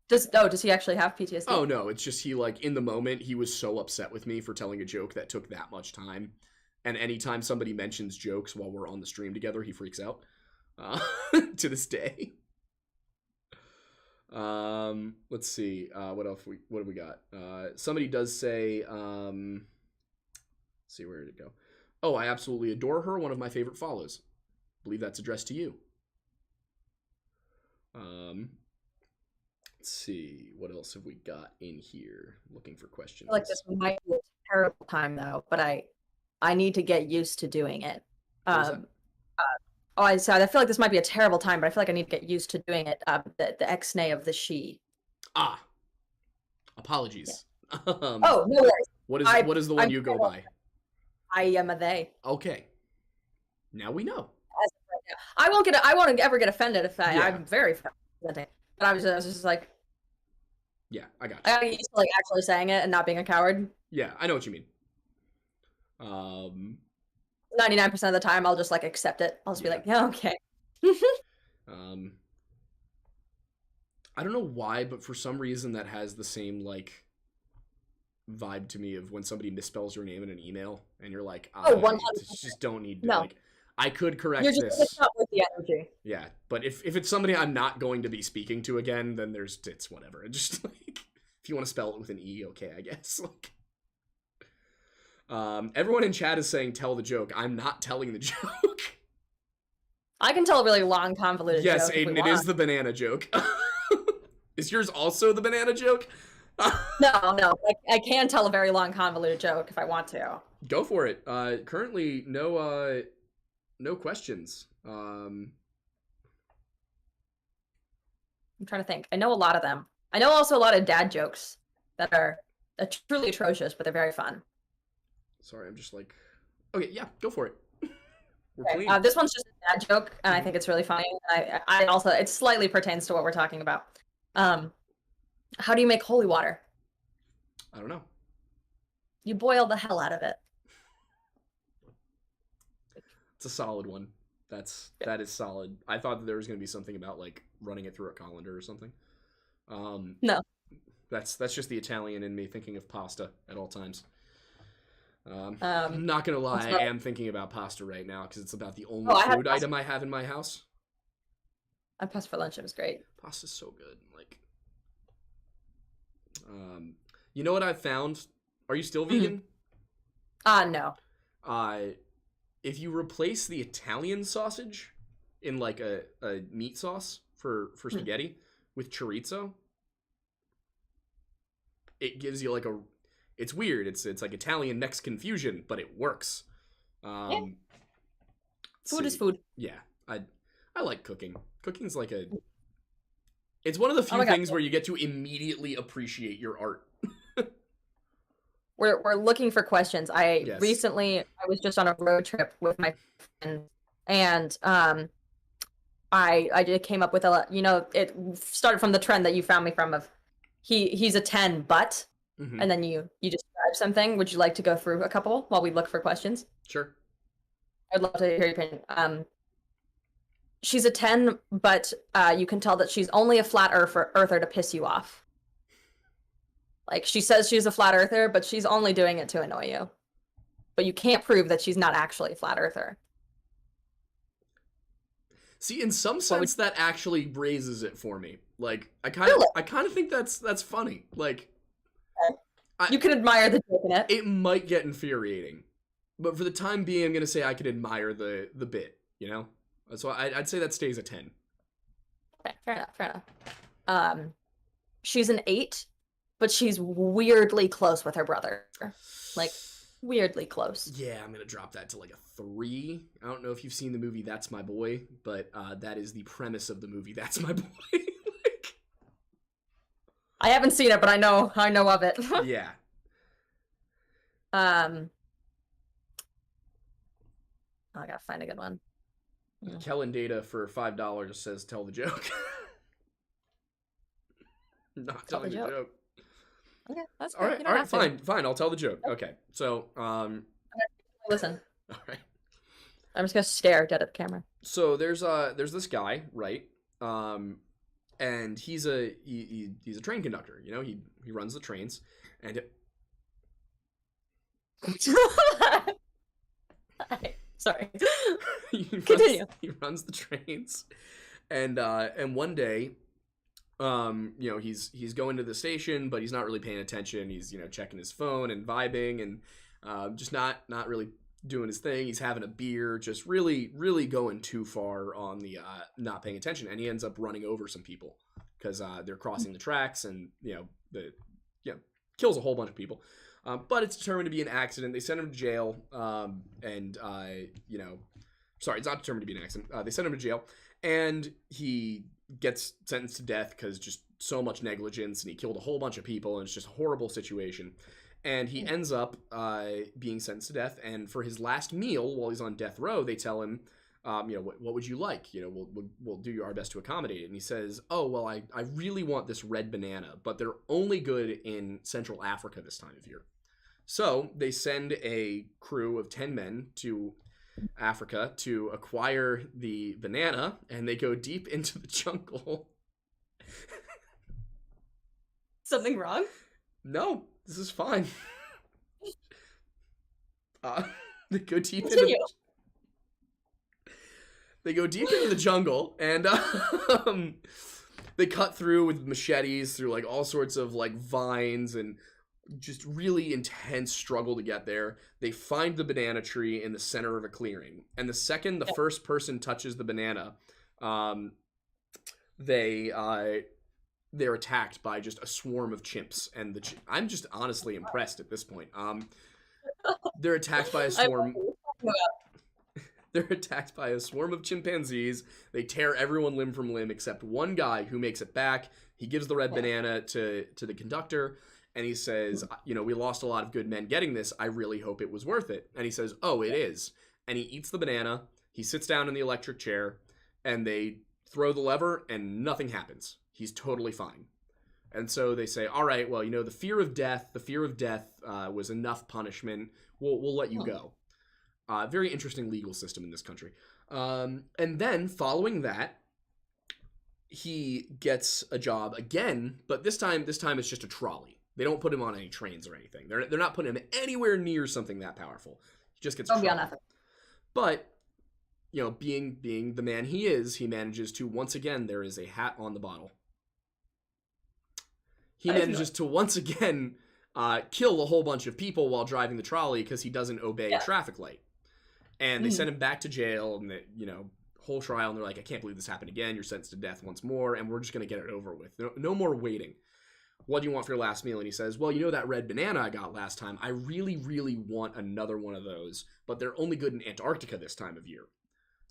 Does he actually have PTSD? Oh no, it's just he like in the moment he was so upset with me for telling a joke that took that much time. And anytime somebody mentions jokes while we're on the stream together, he freaks out. To this day. Let's see. What else? What have we got? Somebody does say. Let's see, where did it go? Oh, I absolutely adore her. One of my favorite follows. I believe that's addressed to you. Let's see. What else have we got in here? Looking for questions. I feel like this might be a terrible time though, but I need to get used to doing it. I feel like this might be a terrible time, but I feel like I need to get used to doing it. The ex-nay of the she. Ah. Apologies. Yeah. No worries. What is the one you go by? I am a they. Okay. Now we know. I won't ever get offended if I'm very offended. But I was just like. Yeah, I got you. I gotta get used to like actually saying it and not being a coward. Yeah, I know what you mean. 99% of the time, I'll just like accept it. I'll just be like, yeah, okay. I don't know why, but for some reason that has the same like vibe to me of when somebody misspells your name in an email and you're like, I just don't need to. No. Like, I could correct this. It's not worth the energy. Yeah, but if it's somebody I'm not going to be speaking to again, then it's whatever. Just like if you want to spell it with an E, okay, I guess. Like. Everyone in chat is saying tell the joke. I'm not telling the joke. I can tell a really long, convoluted joke. Yes, Aiden, it is the banana joke. Is yours also the banana joke? No. I can tell a very long, convoluted joke if I want to. Go for it. Currently, no questions. Um, I'm trying to think. I know a lot of them. I know also a lot of dad jokes that are truly atrocious, but they're very fun. sorry, I'm just like, okay, yeah, go for it. We're Okay, clean. this one's just a dad joke, and I Mhm. think it's really funny. I also, it slightly pertains to what we're talking about. How do you make holy water? I don't know. You boil the hell out of it. It's a solid one. That is solid. I thought that there was going to be something about like running it through a colander or something. No. That's just the Italian in me thinking of pasta at all times. Um, I'm not gonna lie, so- I am thinking about pasta right now because it's about the only Oh, I had food item I have in my house. I passed for lunch. It was great. Pasta's so good. Like, you know what I've found? Are you still vegan? No. If you replace the Italian sausage in like a meat sauce for spaghetti with chorizo, it gives you like a. It's weird. It's like Italian Mexican fusion, but it works. Yeah. Food is food. Yeah, I like cooking. Cooking's like a. It's one of the Oh few my God. things where you get to immediately appreciate your art. We're looking for questions. Yes. Recently I was just on a road trip with my friend, and I just came up with it started from the trend that you found me from of he's a 10 but Mhm. and then you describe something. Would you like to go through a couple while we look for questions? Sure. I'd love to hear your opinion. She's a 10, but you can tell that she's only a flat earther to piss you off. Like, she says she's a flat earther, but she's only doing it to annoy you. But you can't prove that she's not actually a flat earther. See, in some sense, that actually raises it for me. Like, I kind of think that's funny. Like, You can admire the joke in it. it might get infuriating, but for the time being, I'm gonna say I can admire the bit. You know, so I'd say that stays a 10. Okay, fair enough. She's an 8, but she's weirdly close with her brother. Like, weirdly close. Yeah, I'm gonna drop that to like a 3. I don't know if you've seen the movie That's My Boy, but that is the premise of the movie That's My Boy. Like, I haven't seen it, but I know of it. yeah. I gotta find a good one. Kellen Data for $5 says tell the joke. Not telling the joke. Okay, that's good. All right, fine. I'll tell the joke. Okay, so Listen. All right. I'm just gonna stare dead at the camera. So there's this guy, right? And he's a train conductor. You know, he runs the trains, and Sorry. Continue. He runs the trains, and one day, you know, he's going to the station, but he's not really paying attention. He's, you know, checking his phone and vibing, and just not really doing his thing. He's having a beer, just really going too far on the not paying attention, and he ends up running over some people because they're crossing the tracks, and kills a whole bunch of people. But it's determined to be an accident. They send him to jail, and sorry, it's not determined to be an accident. They send him to jail, and he gets sentenced to death because just so much negligence, and he killed a whole bunch of people, and it's just a horrible situation. And he ends up being sentenced to death. And for his last meal, while he's on death row, they tell him, what would you like? You know, we'll do our best to accommodate it. And he says, oh, well, I really want this red banana, but they're only good in Central Africa this time of year. So they send a crew of 10 men to Africa to acquire the banana, and they go deep into the jungle. Something wrong? No, this is fine. They go deep Continue. They go deep into the jungle, and they cut through with machetes through like all sorts of like vines, and just really intense struggle to get there. They find the banana tree in the center of a clearing, and the second the first person touches the banana, they're attacked by just a swarm of chimps, and I'm just honestly impressed at this point. They're attacked by a swarm. They're attacked by a swarm of chimpanzees. They tear everyone limb from limb except one guy who makes it back. He gives the red banana to the conductor, and he says, you know, we lost a lot of good men getting this. I really hope it was worth it. And he says, oh, it is. And he eats the banana. He sits down in the electric chair, and they throw the lever, and nothing happens. He's totally fine. And so they say, all right, well, you know, the fear of death was enough punishment. We'll let you go. Very interesting legal system in this country. And then following that, he gets a job again, but this time it's just a trolley. They don't put him on any trains or anything. They're not putting him anywhere near something that powerful. He just gets a trolley. But, you know, being the man he is, he manages to, once again, there is a hat on the bottle. He manages to once again kill a whole bunch of people while driving the trolley because he doesn't obey a traffic light. And they send him back to jail, and you know, whole trial, and they're like, I can't believe this happened again. You're sentenced to death once more, and we're just going to get it over with. No more waiting. What do you want for your last meal? And he says, well, you know that red banana I got last time? I really, really want another one of those, but they're only good in Antarctica this time of year.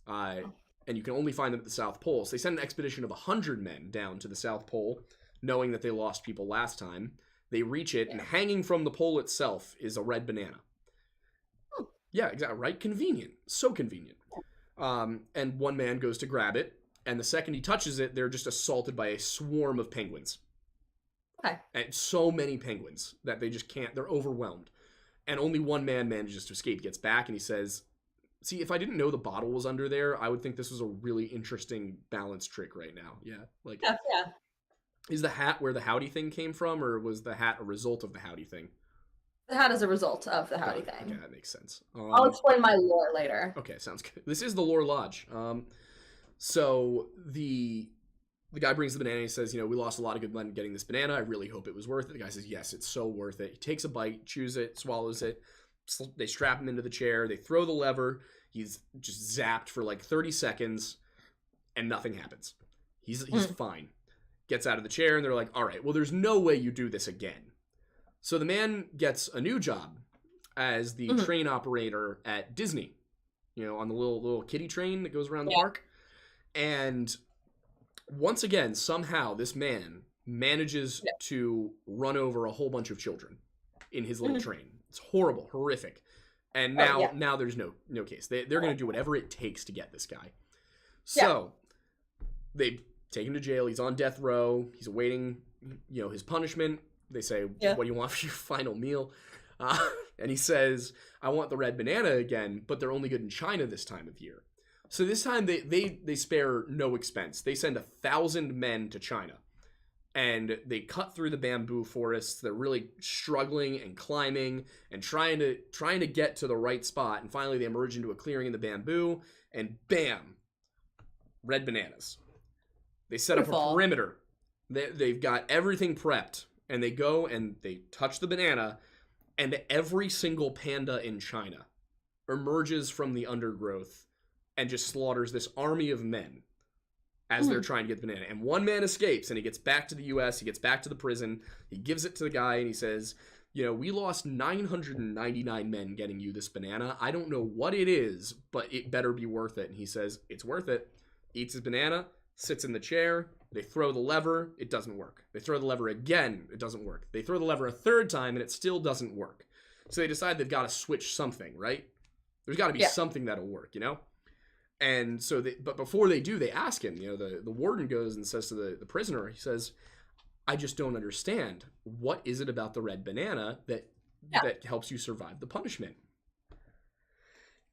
And you can only find them at the South Pole. So they send an expedition of 100 men down to the South Pole, knowing that they lost people last time. They reach it, and hanging from the pole itself is a red banana. Yeah, exactly, right? Convenient. So convenient. And one man goes to grab it, and the second he touches it, they're just assaulted by a swarm of penguins. Okay. And so many penguins that they just can't, they're overwhelmed. And only one man manages to escape, gets back, and he says, see, if I didn't know the bottle was under there, I would think this was a really interesting balance trick right now. Yeah. Like, yeah. Is the hat where the howdy thing came from, or was the hat a result of the howdy thing? The hat is a result of the howdy thing. Okay, that makes sense. I'll explain my lore later. Okay, sounds good. This is the Lore Lodge. So the guy brings the banana. He says, you know, we lost a lot of good men getting this banana. I really hope it was worth it. The guy says, yes, it's so worth it. He takes a bite, chews it, swallows it. They strap him into the chair. They throw the lever. He's just zapped for like 30 seconds, and nothing happens. He's fine. Gets out of the chair, and they're like, all right, well, there's no way you do this again. So the man gets a new job as the train operator at Disney, you know, on the little kiddie train that goes around the park. And once again, somehow this man manages to run over a whole bunch of children in his little train. It's horrible, horrific. And now there's no case. They're going to do whatever it takes to get this guy. So they take him to jail. He's on death row. He's awaiting, you know, his punishment. They say, what do you want for your final meal? And he says, I want the red banana again, but they're only good in China this time of year. So this time they spare no expense. They send 1,000 men to China, and they cut through the bamboo forests. They're really struggling and climbing and trying to get to the right spot. And finally they emerge into a clearing in the bamboo, and bam, red bananas. They set up a perimeter. They've got everything prepped. And they go and they touch the banana, and every single panda in China emerges from the undergrowth and just slaughters this army of men as they're trying to get the banana. And one man escapes, and he gets back to the U.S., he gets back to the prison, he gives it to the guy, and he says, you know, we lost 999 men getting you this banana. I don't know what it is, but it better be worth it. And he says, it's worth it. Eats his banana, sits in the chair. They throw the lever, it doesn't work. They throw the lever again, it doesn't work. They throw the lever a third time, and it still doesn't work. So they decide they've got to switch something, right? There's got to be something that'll work, you know? And so, but before they do, they ask him, you know, the warden goes and says to the prisoner, he says, I just don't understand. What is it about the red banana that helps you survive the punishment?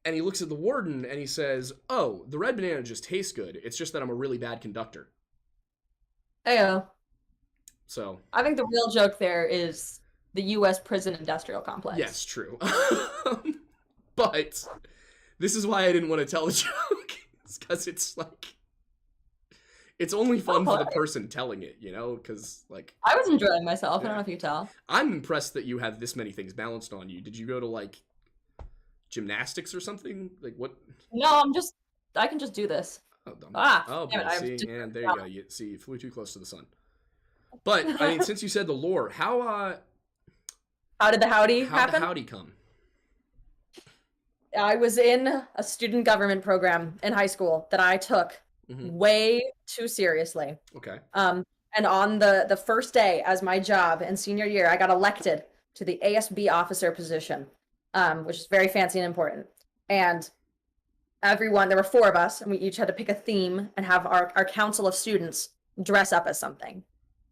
And he looks at the warden, and he says, oh, the red banana just tastes good. It's just that I'm a really bad conductor. Heyo. So I think the real joke there is the U.S. prison industrial complex. Yes, true. But this is why I didn't want to tell the joke. It's because it's like, it's only fun for the person telling it, you know? Because like, I was enjoying myself. I don't know if you tell. I'm impressed that you have this many things balanced on you. Did you go to like gymnastics or something? Like what? No, I can just do this. Oh, dumb. Oh, boy, see, and there you go. You flew too close to the sun. But I mean, since you said the lore, how did the howdy happen? How did the howdy come? I was in a student government program in high school that I took way too seriously. Okay. And on the first day as my job in senior year, I got elected to the ASB officer position, which is very fancy and important. And everyone, there were 4 of us, and we each had to pick a theme and have our council of students dress up as something.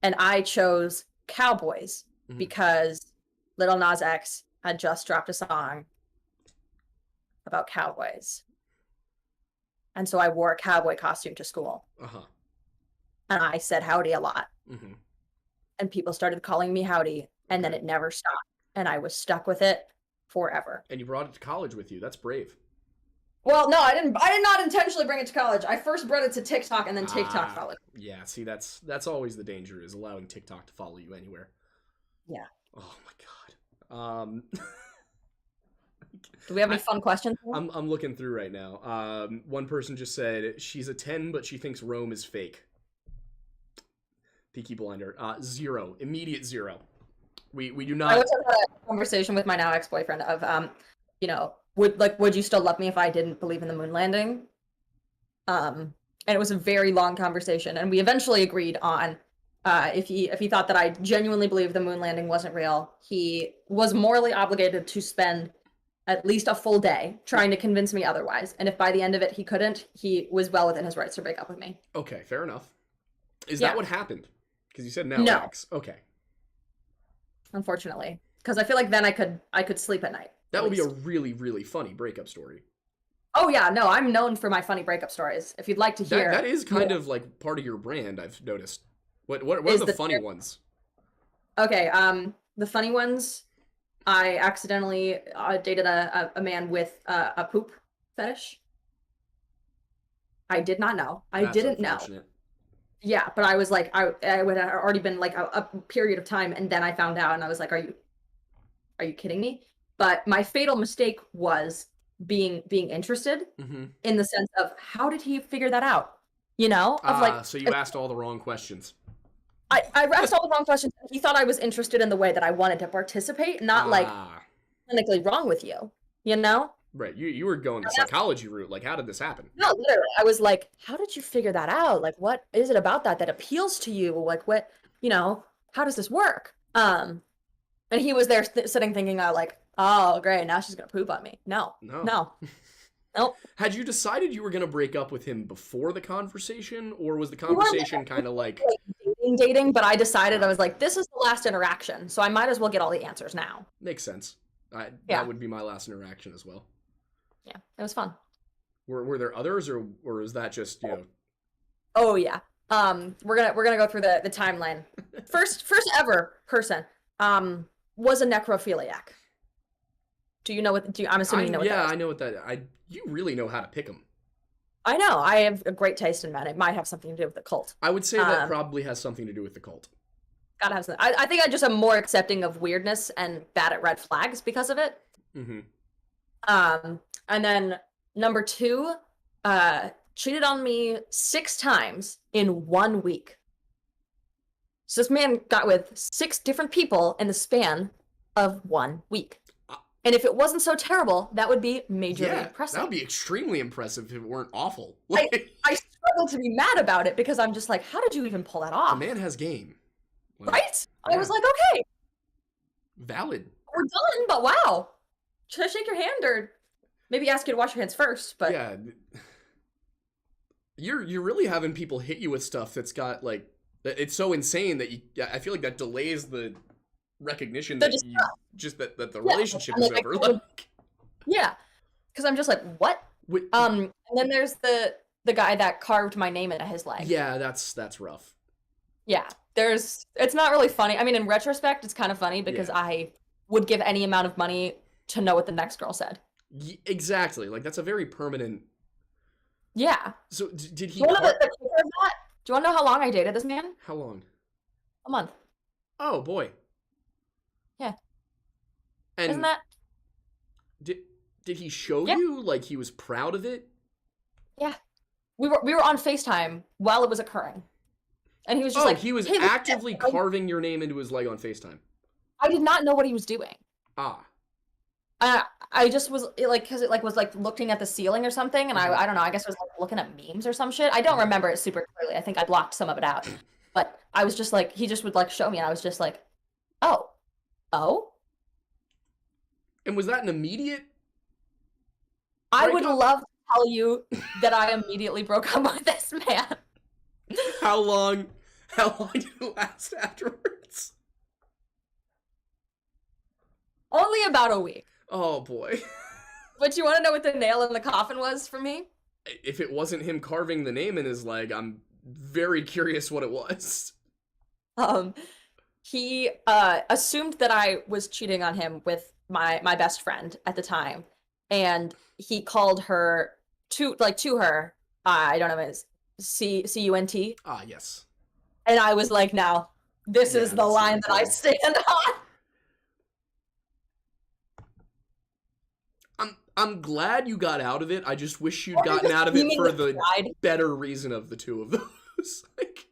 And I chose cowboys because Lil Nas X had just dropped a song about cowboys. And so I wore a cowboy costume to school. And I said howdy a lot. And people started calling me howdy, and then it never stopped. And I was stuck with it forever. And you brought it to college with you. That's brave. Well, no, I did not intentionally bring it to college. I first brought it to TikTok, and then TikTok followed. Yeah, see, that's always the danger, is allowing TikTok to follow you anywhere. Yeah. Oh my god. Do we have any fun questions? I'm looking through right now. One person just said she's a 10, but she thinks Rome is fake. Peaky Blinder. 0. Immediate 0. We do not. I was having a conversation with my now ex-boyfriend of you know, would you still love me if I didn't believe in the moon landing? And it was a very long conversation, and we eventually agreed on if he thought that I genuinely believed the moon landing wasn't real, he was morally obligated to spend at least a full day trying to convince me otherwise. And if by the end of it he couldn't, he was well within his rights to break up with me. Okay, fair enough. Is that what happened? Because you said no. X. Okay. Unfortunately, because I feel like then I could sleep at night. That would be a really, really funny breakup story. Oh yeah, no, I'm known for my funny breakup stories. If you'd like to hear, that is kind of like part of your brand, I've noticed. What are the funny ones? Okay, the funny ones. I accidentally dated a man with a poop fetish. I did not know. I didn't know. Yeah, but I was like, I would have already been like a period of time, and then I found out, and I was like, are you kidding me? But my fatal mistake was being interested in the sense of, how did he figure that out? You know, of like. So you asked all the wrong questions. I asked all the wrong questions. He thought I was interested in the way that I wanted to participate, not like clinically wrong with you. You know? Right. You were going the psychology route. Like, how did this happen? No, literally. I was like, how did you figure that out? Like, what is it about that appeals to you? Like, what, you know, how does this work? And he was there sitting thinking, like, oh, great, now she's going to poop on me. No. Nope. Had you decided you were going to break up with him before the conversation, or was the conversation kind of like dating, but I decided, I was like, this is the last interaction, so I might as well get all the answers now. Makes sense. That would be my last interaction as well. Yeah, it was fun. Were there others, or was that just, you know? Oh yeah. We're gonna go through the timeline. First ever person was a necrophiliac. Do you know what? I'm assuming you know what that is. Yeah, I know what that. You really know how to pick them. I know. I have a great taste in men. It might have something to do with the cult. I would say that probably has something to do with the cult. Gotta have something. I think I just am more accepting of weirdness and bad at red flags because of it. And then number 2, cheated on me 6 times in 1 week. So this man got with 6 different people in the span of 1 week. And if it wasn't so terrible, that would be majorly impressive. That would be extremely impressive if it weren't awful. I struggle to be mad about it because I'm just like, how did you even pull that off? The man has game. Like, right? Yeah. I was like, okay. Valid. We're done, but wow. Should I shake your hand or maybe ask you to wash your hands first? But yeah. You're really having people hit you with stuff that's got like, it's so insane that I feel like that delays the recognition that that the relationship is over. Yeah, because I'm just like, what? And then there's the guy that carved my name into his leg. Yeah, that's rough. Yeah, it's not really funny. I mean, in retrospect, it's kind of funny because I would give any amount of money to know what the next girl said. Exactly, like that's a very permanent. Yeah. So did he? Do you want to know how long I dated this man? How long? A month. Oh boy. Yeah. And isn't that? Did he show you like he was proud of it? Yeah. We were on FaceTime while it was occurring. And he was just he was actively carving your name into his leg on FaceTime. I did not know what he was doing. Ah. I just was like, because it like was like looking at the ceiling or something, and I don't know, I guess I was like looking at memes or some shit. I don't remember it super clearly. I think I blocked some of it out. But I was just like, he just would like show me, and I was just like, oh, oh. And was that an immediate I would breakup? love to tell you that I immediately broke up with this man. How long did it last afterwards? Only about a week. Oh boy. But you want to know what the nail in the coffin was for me? If it wasn't him carving the name in his leg, I'm very curious what it was. He assumed that I was cheating on him with my best friend at the time, and he called her to her. I don't know, it's CUNT. Ah, yes. And I was like, now this Yeah, is the that's line that I stand on. I'm glad you got out of it. I just wish you'd Or gotten just out of it screaming for with the pride. better reason of the two of those. Like,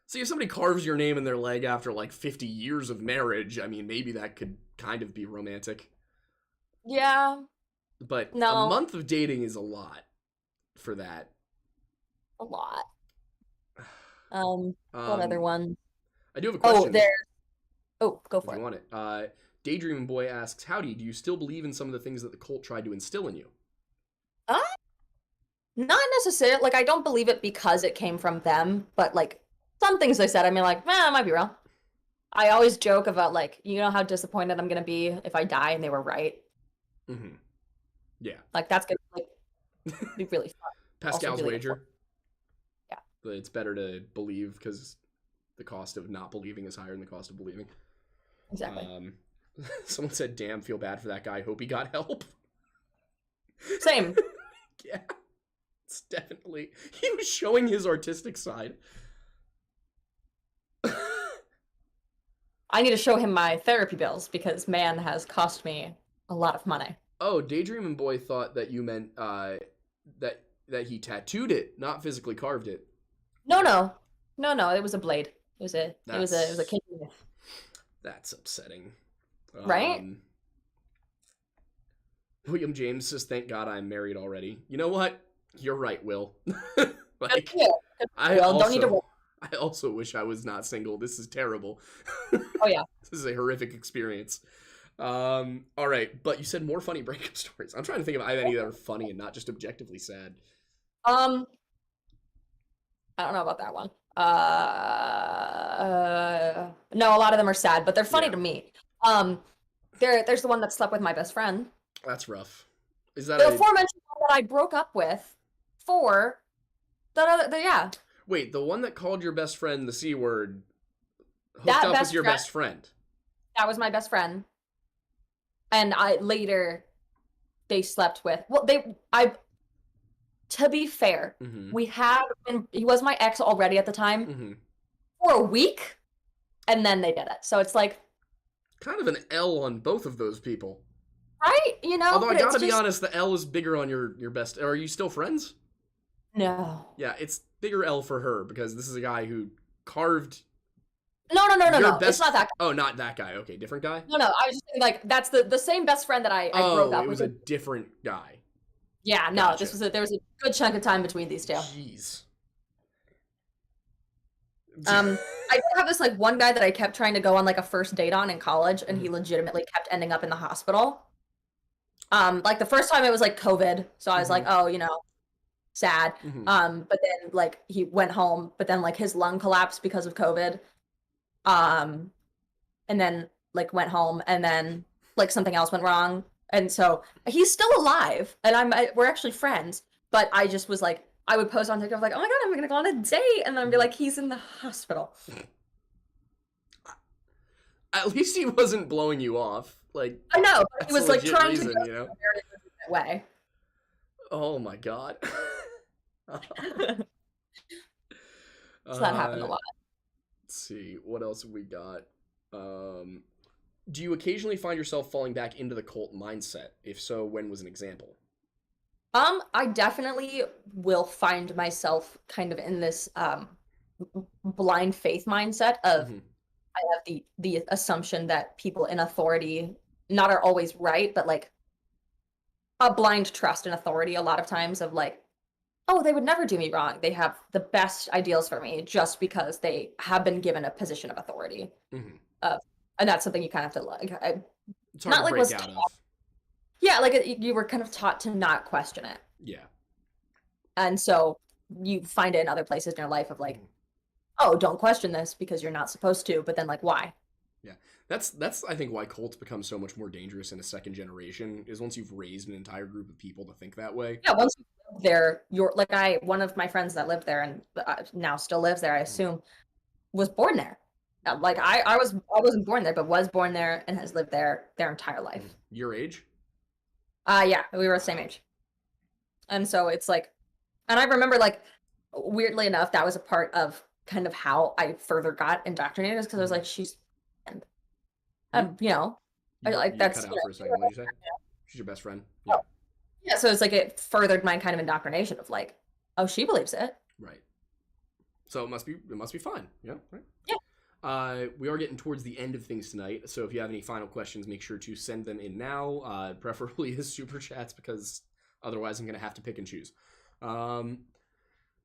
see, if somebody carves your name in their leg after like 50 years of marriage, I mean, maybe that could kind of be romantic. Yeah, But a no, month of dating is a lot for that. a lot. What other one? I do have a Oh, question. there's. Oh, go If for you it. want it. Daydreaming Boy asks, howdy, do you still believe in some of the things that the cult tried to instill in you? Uh, Not necessarily. Like, I don't believe it because it came from them, but like some things they said, I mean, like, I might be wrong. I always joke about like, you know how disappointed I'm gonna be if I die and they were right. Mm-hmm. Yeah. Like that's gonna like be really fun. Pascal's really wager. Yeah. But it's better to believe because the cost of not believing is higher than the cost of believing. Exactly. Someone said, damn, feel bad for that guy. Hope he got help. Same. Yeah. It's definitely... He was showing his artistic side. I need to show him my therapy bills because man has cost me a lot of money. Oh, Daydreaming Boy thought that you meant that he tattooed it, not physically carved it. No. It was a blade. It was a king. That's upsetting. Right? William James says, thank God I'm married already. You know what? You're right, Will. Like, Yeah. I Don't need to. also wish I was not single. This is terrible. Oh yeah. This is a horrific experience. All right, but you said more funny breakup stories. I'm trying to think of any that are funny and not just objectively sad. I don't know about that one. No, a lot of them are sad, but they're funny to me. There's the one that slept with my best friend. That's rough. Is that The aforementioned one that I broke up with for yeah. Wait, the one that called your best friend the C word hooked That up best with your friend- best friend. That was my best friend. And they slept with, to be fair, Mm-hmm. he was my ex already at the time Mm-hmm. for a week, and then they did it. So it's like, Kind of an L on both of those people. right? You know? Although I but gotta it's be just- honest, the L is bigger on your best. Are you still friends? No. Yeah, it's bigger L for her because this is a guy who carved. No. Your It's best- not that guy. Oh, not that guy. Okay, different guy. No. I was just saying, like, that's the same best friend that I broke up it with. was a different guy. Yeah, no, Gotcha. there was a good chunk of time between these two. Jeez. I did have this like one guy that I kept trying to go on like a first date on in college, and he legitimately kept ending up in the hospital. Like the first time it was like COVID, so I was like, oh, sad. Mhm. But then like he went home, but then like his lung collapsed because of COVID. And then like went home, and then like something else went wrong, and so he's still alive, and we're actually friends. But I just was like, I would post on TikTok like, oh my god, I'm gonna go on a date, and then I'd be like, he's in the hospital. At least he wasn't blowing you off. Like, I know, but that's he was a like legit trying reason, to go you know? in a very legitimate way. Oh my god. So that happened a lot. Let's see, what else have we got? Do you occasionally find yourself falling back into the cult mindset? If so, when was an example? I definitely will find myself kind of in this blind faith mindset of Mhm. I have the assumption that people in authority not are always right, but like a blind trust in authority a lot of times of like, oh, they would never do me wrong. They have the best ideals for me just because they have been given a position of authority. Mm-hmm. And that's something you kind of have to like, It's hard not to like break was out taught. of. Yeah, like you were kind of taught to not question it. Yeah. And so you find it in other places in your life of like, oh, don't question this because you're not supposed to. But then like, why? Yeah. That's I think why cults become so much more dangerous in a second generation is once you've raised an entire group of people to think that way. Yeah, once you live there, you're like one of my friends that lived there and now still lives there, I assume, was born there. Like I wasn't born there, but was born there and has lived there their entire life. Your age? Yeah, we were the same age. And so it's like, and I remember like, weirdly enough, that was a part of kind of how I further got indoctrinated, is because I was like, she's, you know, like that's cut out for a second. What did you say? She's your best friend. Yeah. Oh. Yeah, so it's like it furthered my kind of indoctrination of like, oh, she believes it. Right. So it must be fine. Yeah. Right. Yeah. We are getting towards the end of things tonight, so if you have any final questions, make sure to send them in now, preferably as super chats, because otherwise I'm going to have to pick and choose.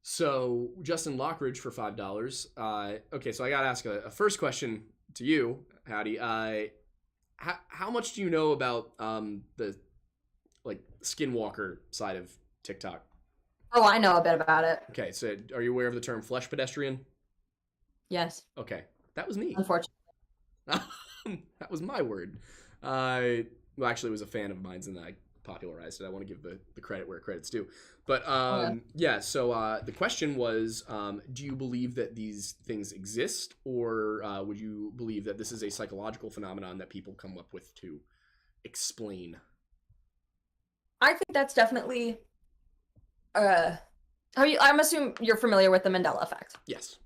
So Justin Lockridge for $5. Okay, so I got to ask a first question to you, Howdy. How much do you know about the like skinwalker side of TikTok? Oh, I know a bit about it. Okay, so are you aware of the term flesh pedestrian? Yes. Okay, that was me. Unfortunately. That was my word. Well, actually, it was a fan of mine's, and I popularized it. I want to give the credit where credit's due. But yeah. So the question was, do you believe that these things exist, or would you believe that this is a psychological phenomenon that people come up with to explain? I think that's definitely. I'm assuming you're familiar with the Mandela Effect. Yes.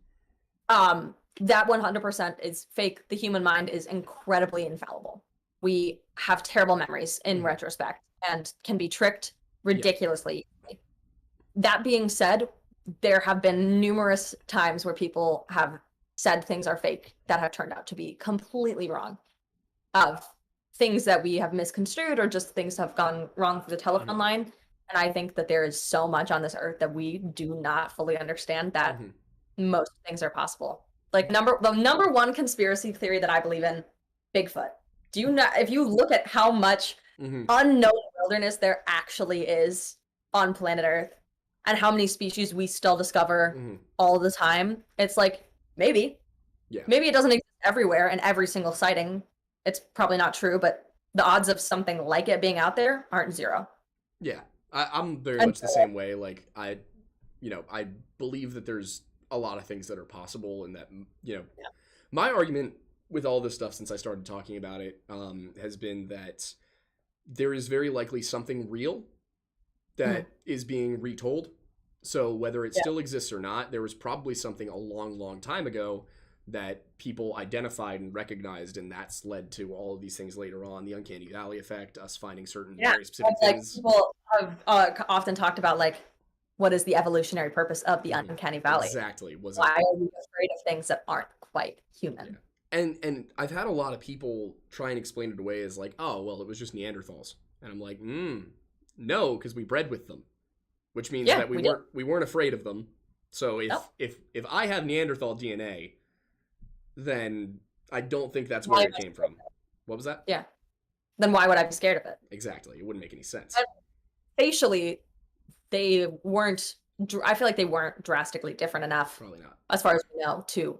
That 100% is fake. The human mind is incredibly infallible. We have terrible memories in retrospect and can be tricked ridiculously. Yeah. That being said, there have been numerous times where people have said things are fake that have turned out to be completely wrong. Of things that we have misconstrued or just things have gone wrong through the telephone line. And I think that there is so much on this earth that we do not fully understand that most things are possible. Like the number one conspiracy theory that I believe in, Bigfoot. Do you know, if you look at how much unknown wilderness there actually is on planet Earth and how many species we still discover all the time, it's like, maybe it doesn't exist everywhere and every single sighting. It's probably not true, but the odds of something like it being out there aren't zero. Yeah, I'm very much the same way. Like I believe that there's a lot of things that are possible, and that my argument with all this stuff since I started talking about it has been that there is very likely something real that is being retold. So whether it still exists or not, there was probably something a long, long time ago that people identified and recognized, and that's led to all of these things later on. The uncanny valley effect, us finding certain very specific things. People have often talked about like, what is the evolutionary purpose of the uncanny valley? Exactly. Why are we afraid of things that aren't quite human? Yeah. And I've had a lot of people try and explain it away as like, oh, well, it was just Neanderthals. And I'm like, no, because we bred with them, which means that we weren't afraid of them. So if I have Neanderthal DNA, then I don't think that's where it came from. What was that? Yeah. Then why would I be scared of it? Exactly. It wouldn't make any sense. And facially, they weren't. I feel like they weren't drastically different enough. Probably not. As far as we know, to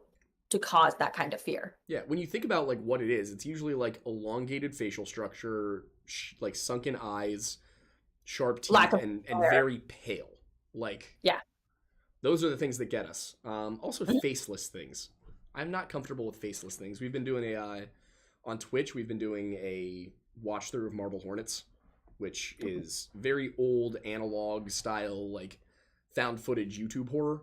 cause that kind of fear. Yeah, when you think about like what it is, it's usually like elongated facial structure, like sunken eyes, sharp teeth, and very pale. Like those are the things that get us. Also, faceless things. I'm not comfortable with faceless things. We've been doing on Twitch. We've been doing a watch through of Marble Hornets, which is very old analog style, like found footage YouTube horror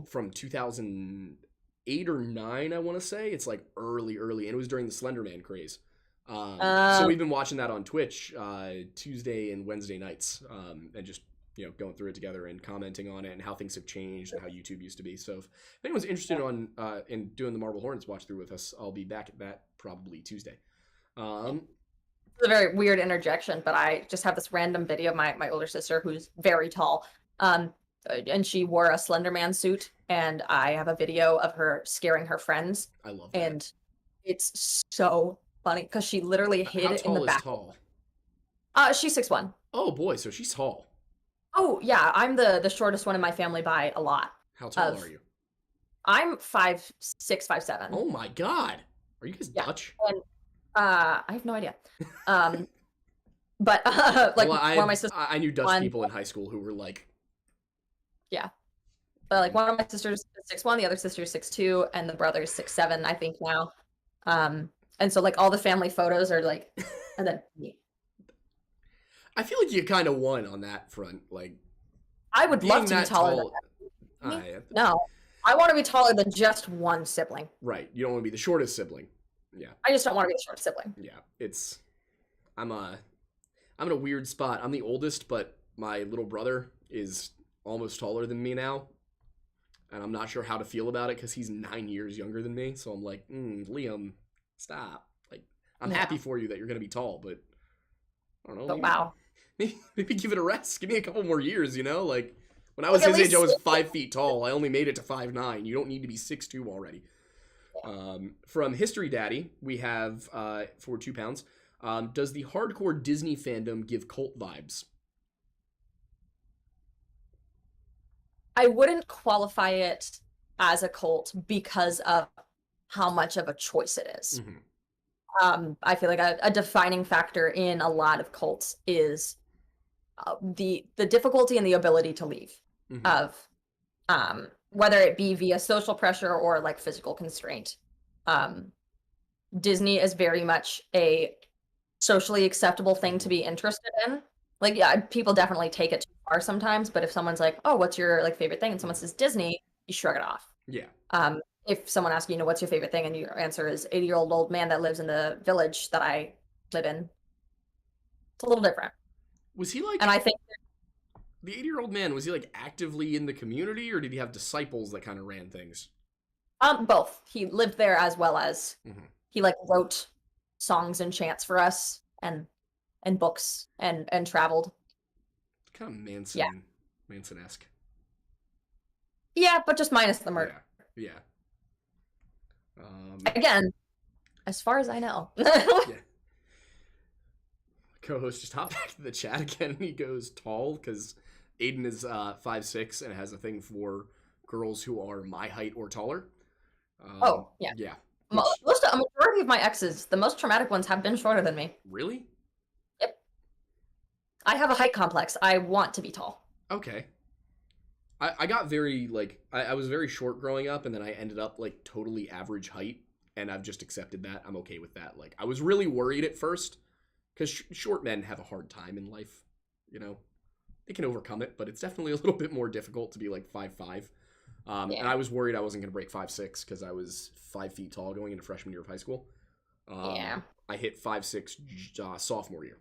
from 2008 or 9, I want to say. It's like early, and it was during the Slender Man craze. So we've been watching that on Twitch Tuesday and Wednesday nights, and just going through it together and commenting on it and how things have changed and how YouTube used to be. So if anyone's interested in doing the Marble Hornets watch through with us, I'll be back at that probably Tuesday. Um, It's a very weird interjection, but I just have this random video of my older sister who's very tall. And she wore a Slender Man suit, and I have a video of her scaring her friends, I love that. and it's so funny because she literally hid How in the tall is back. tall? She's 6'1". Oh boy, so she's tall. Oh yeah, I'm the shortest one in my family by a lot. How tall are you? I'm 5'6", 5'7". Oh my god. Are you guys Yeah. Dutch? And I have no idea. But like Well, one of my sisters, I knew Dutch people in high school who were like, but like one of my sisters is 6'1", the other sister is 6'2", and the brother is 6'7", I think now. And so like all the family photos are like, and then me. I feel like you kind of won on that front. Like, I would love to be taller than that. No, I want to be taller than just one sibling. Right, you don't want to be the shortest sibling. Yeah. I just don't want to be the shortest sibling. Yeah, I'm in a weird spot. I'm the oldest, but my little brother is almost taller than me now. And I'm not sure how to feel about it because he's 9 years younger than me. So I'm like, Liam, stop. Like, I'm happy for you that you're going to be tall, but I don't know. But wow. Maybe give it a rest. Give me a couple more years, you know? Like, when I was his age, I was 5 feet tall. I only made it to 5'9". You don't need to be 6'2" already. From History Daddy, we have, for 2 pounds, does the hardcore Disney fandom give cult vibes? I wouldn't qualify it as a cult because of how much of a choice it is. Mm-hmm. I feel like a defining factor in a lot of cults is the difficulty and the ability to leave, Mm-hmm. of whether it be via social pressure or like physical constraint. Disney is very much a socially acceptable thing to be interested in. Like, yeah, people definitely take it too far sometimes, but if someone's like, oh, what's your like favorite thing? And someone says Disney, you shrug it off. Yeah. If someone asks you, what's your favorite thing? And your answer is 80-year-old old man that lives in the village that I live in. It's a little different. Was he like, and I think the 80-year-old man, was he like actively in the community, or did he have disciples that kind of ran things? Both. He lived there as well as he like wrote songs and chants for us and books and traveled. Kind of Manson-esque. Yeah, but just minus the murder. Yeah. Again, as far as I know. Yeah. Co-host just hopped back to the chat again, and he goes tall because Aiden is 5'6" and has a thing for girls who are my height or taller. Yeah. Yeah. A majority of my exes, the most traumatic ones, have been shorter than me. Really? Yep. I have a height complex. I want to be tall. Okay. I got very, like, I was very short growing up, and then I ended up, like, totally average height, and I've just accepted that. I'm okay with that. Like, I was really worried at first, because short men have a hard time in life, you know? They can overcome it, but it's definitely a little bit more difficult to be, like, 5'5". And I was worried I wasn't going to break 5'6", because I was 5 feet tall going into freshman year of high school. I hit 5'6" sophomore year.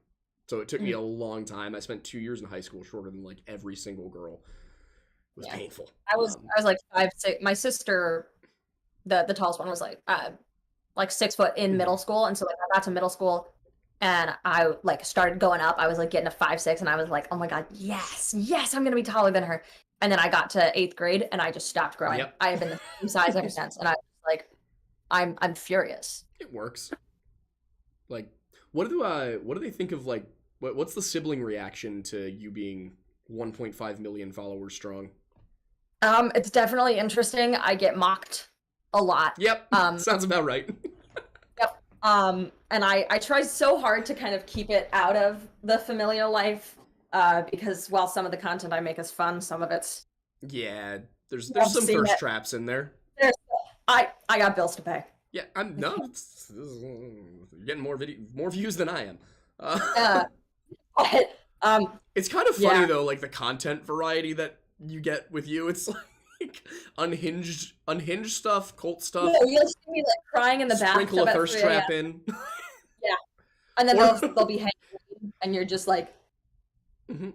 So it took me a long time. I spent 2 years in high school shorter than, like, every single girl. It was painful. I was like 5'6". My sister, the tallest one, was like 6 foot in middle school, and so like I got to middle school, and I like started going up. I was like getting to 5'6", and I was like, oh my god, yes, I'm gonna be taller than her. And then I got to 8th grade, and I just stopped growing. Yep. I have been the same size ever since, and I was like, I'm furious. It works. Like, what do they think of, like, what's the sibling reaction to you being 1.5 million followers strong? It's definitely interesting. I get mocked a lot. Yep. Sounds about right. Yep. And I try so hard to kind of keep it out of the familial life, because while some of the content I make is fun, some of it's there's some thirst traps in there. I got bills to pay. Yeah, you're getting more views than I am. It's kind of funny though, like the content variety that you get with you. It's like unhinged stuff, cult stuff. Yeah, you'll see me like crying in the bathtub. Sprinkle a thirst trap in. Yeah, and then they'll be hanging, and you're just like. The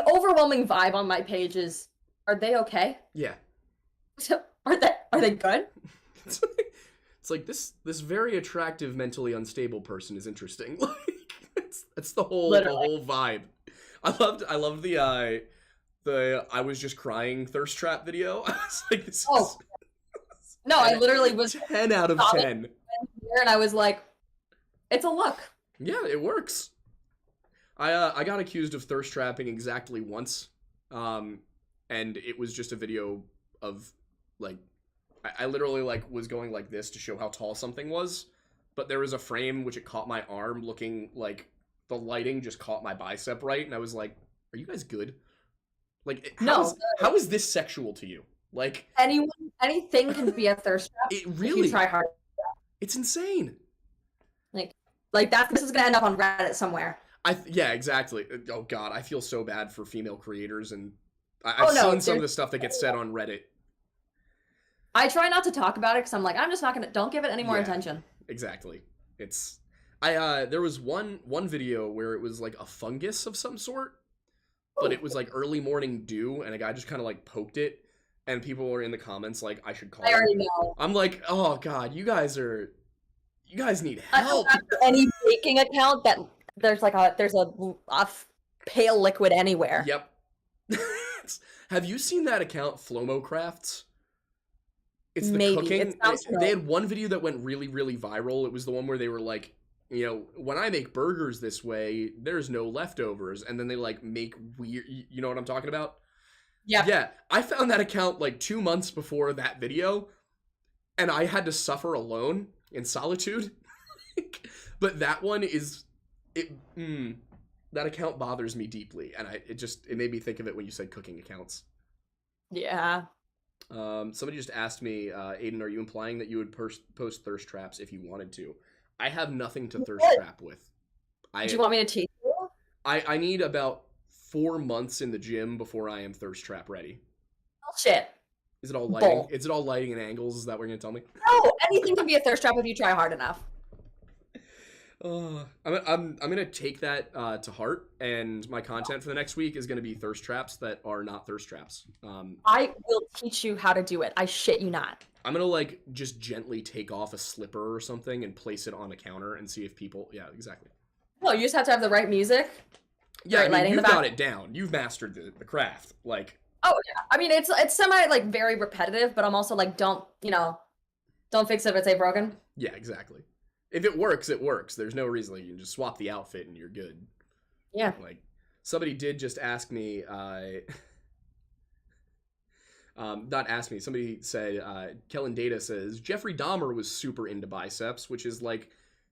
overwhelming vibe on my page is, are they okay? Yeah. Are they good? It's like this very attractive, mentally unstable person is interesting. Like that's the whole vibe. I loved the I was just crying thirst trap video. I was like, this is no, I literally was 10 out of 10. And I was like, it's a look. Yeah, it works. I got accused of thirst trapping exactly once. And it was just a video of like I literally like was going like this to show how tall something was, but there was a frame which it caught my arm looking like the lighting just caught my bicep right, and I was like, are you guys good? Like, how is this sexual to you? Like, anything can be a thirst trap. It really, if you try hard. It's insane. Like this is gonna end up on Reddit somewhere. Yeah, exactly. Oh God, I feel so bad for female creators, and I've seen some of the stuff that gets said on Reddit. I try not to talk about it because I'm like, I'm just not gonna. Don't give it any more attention. Exactly. It's there was one video where it was like a fungus of some sort, but it was like early morning dew, and a guy just kind of like poked it, and people were in the comments like, I should call. I already know. I'm like, oh God, you guys need help. Any baking account that there's a pale liquid anywhere. Yep. Have you seen that account, Flomo Crafts? It's the cooking. They had one video that went really, really viral. It was the one where they were like, you know, when I make burgers this way, there's no leftovers. And then they like make weird, you know what I'm talking about? Yeah. Yeah. I found that account like 2 months before that video, and I had to suffer alone in solitude. But that one is, that account bothers me deeply. And it made me think of it when you said cooking accounts. Yeah. Somebody just asked me, Aiden, are you implying that you would post thirst traps if you wanted to? I have nothing to thirst trap with. Do you want me to teach you? I need about 4 months in the gym before I am thirst trap ready. Bullshit. Is it all lighting? Is it all lighting and angles? Is that what you're gonna tell me? No, anything can be a thirst trap if you try hard enough. I'm gonna take that to heart, and my content for the next week is gonna be thirst traps that are not thirst traps. I will teach you how to do it. I shit you not. I'm gonna like just gently take off a slipper or something and place it on a counter and see if people. Yeah, exactly. No, you just have to have the right music. Yeah, I mean, you've got it down. You've mastered the craft. Like. Oh yeah, I mean it's semi like very repetitive, but I'm also like don't fix it if it's a broken. Yeah, exactly. If it works, it works. There's no reason you can just swap the outfit and you're good. Yeah. Like somebody did just ask me. Not ask me. Somebody said Kellen Data says Jeffrey Dahmer was super into biceps, which is like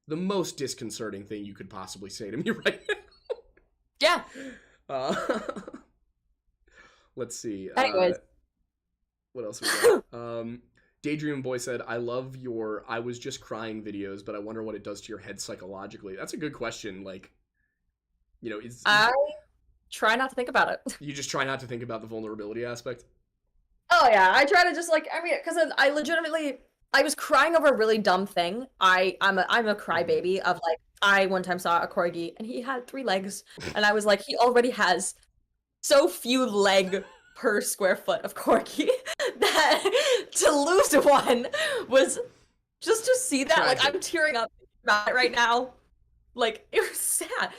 the most disconcerting thing you could possibly say to me right now. Yeah. Let's see. Anyways. What else we got? Daydream Boy said, I love your I was just crying videos, but I wonder what it does to your head psychologically. That's a good question. Like, you know, I try not to think about it. You just try not to think about the vulnerability aspect? Oh, yeah. I try to just, like, I mean, because I was crying over a really dumb thing. I'm a crybaby of, like, I one time saw a corgi, and he had 3 legs, and I was like, he already has so few leg per square foot of corgi that to lose one was just to see that. Tragic. Like I'm tearing up about it right now. Like it was sad.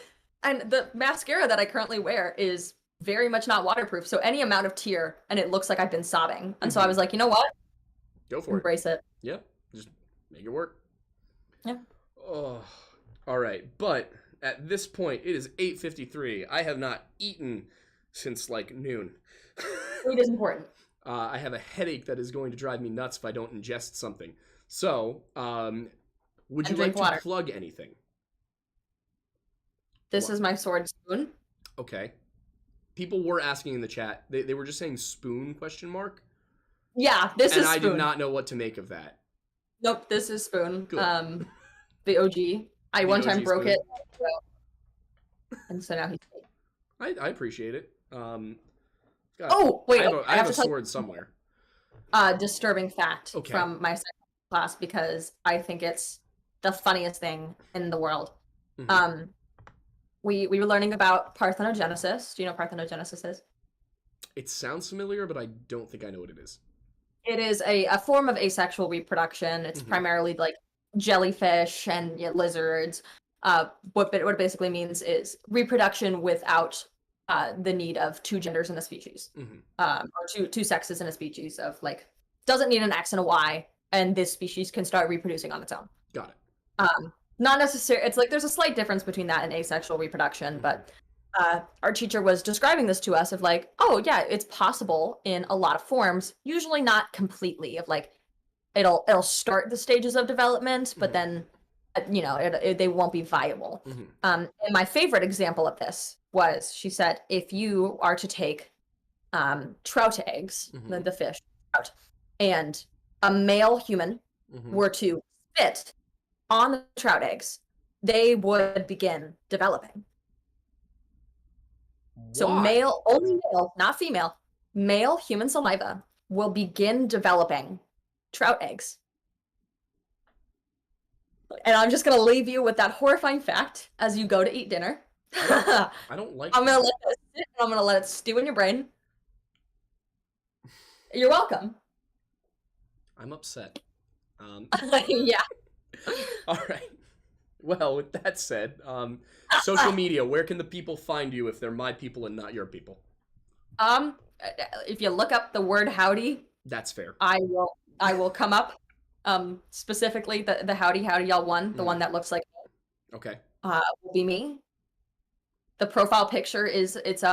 And the mascara that I currently wear is very much not waterproof. So any amount of tear and it looks like I've been sobbing. And so I was like, you know what? Go for Embrace it. Yeah. Just make it work. Yeah. Oh, all right. But at this point, it is 8:53. I have not eaten since like noon. Food is important. I have a headache that is going to drive me nuts if I don't ingest something. So, would you like to plug anything? This is my sword spoon. Okay. People were asking in the chat. They were just saying spoon ? Yeah, this is spoon. And I do not know what to make of that. Nope, this is spoon. Good. The OG. I one time broke it. And so now he's I appreciate it. Oh, wait. I have a sword somewhere. Disturbing fact from my second class because I think it's the funniest thing in the world. Mm-hmm. We were learning about parthenogenesis. Do you know what parthenogenesis is? It sounds familiar, but I don't think I know what it is. It is a form of asexual reproduction. It's primarily like jellyfish and lizards. What it basically means is reproduction without the need of two genders in a species, or two sexes in a species. Of like, doesn't need an X and a Y, and this species can start reproducing on its own. Got it. Not necessarily. It's like there's a slight difference between that and asexual reproduction, but our teacher was describing this to us of like, oh yeah, it's possible in a lot of forms, usually not completely. Of like, it'll start the stages of development, but then they won't be viable. And my favorite example of this was, she said, if you are to take trout eggs, the fish trout, and a male human were to spit on the trout eggs, they would begin developing. So male, only male, not female, male human saliva will begin developing trout eggs. And I'm just going to leave you with that horrifying fact as you go to eat dinner. I don't like I'm going to let it sit, and I'm going to let it stew in your brain. You're welcome. I'm upset. Yeah. All right. Well, with that said, social media, where can the people find you if they're my people and not your people? If you look up the word howdy, that's fair. I will come up. Specifically the howdy y'all one, the one that looks like me. Okay. Will be me. The profile picture is it's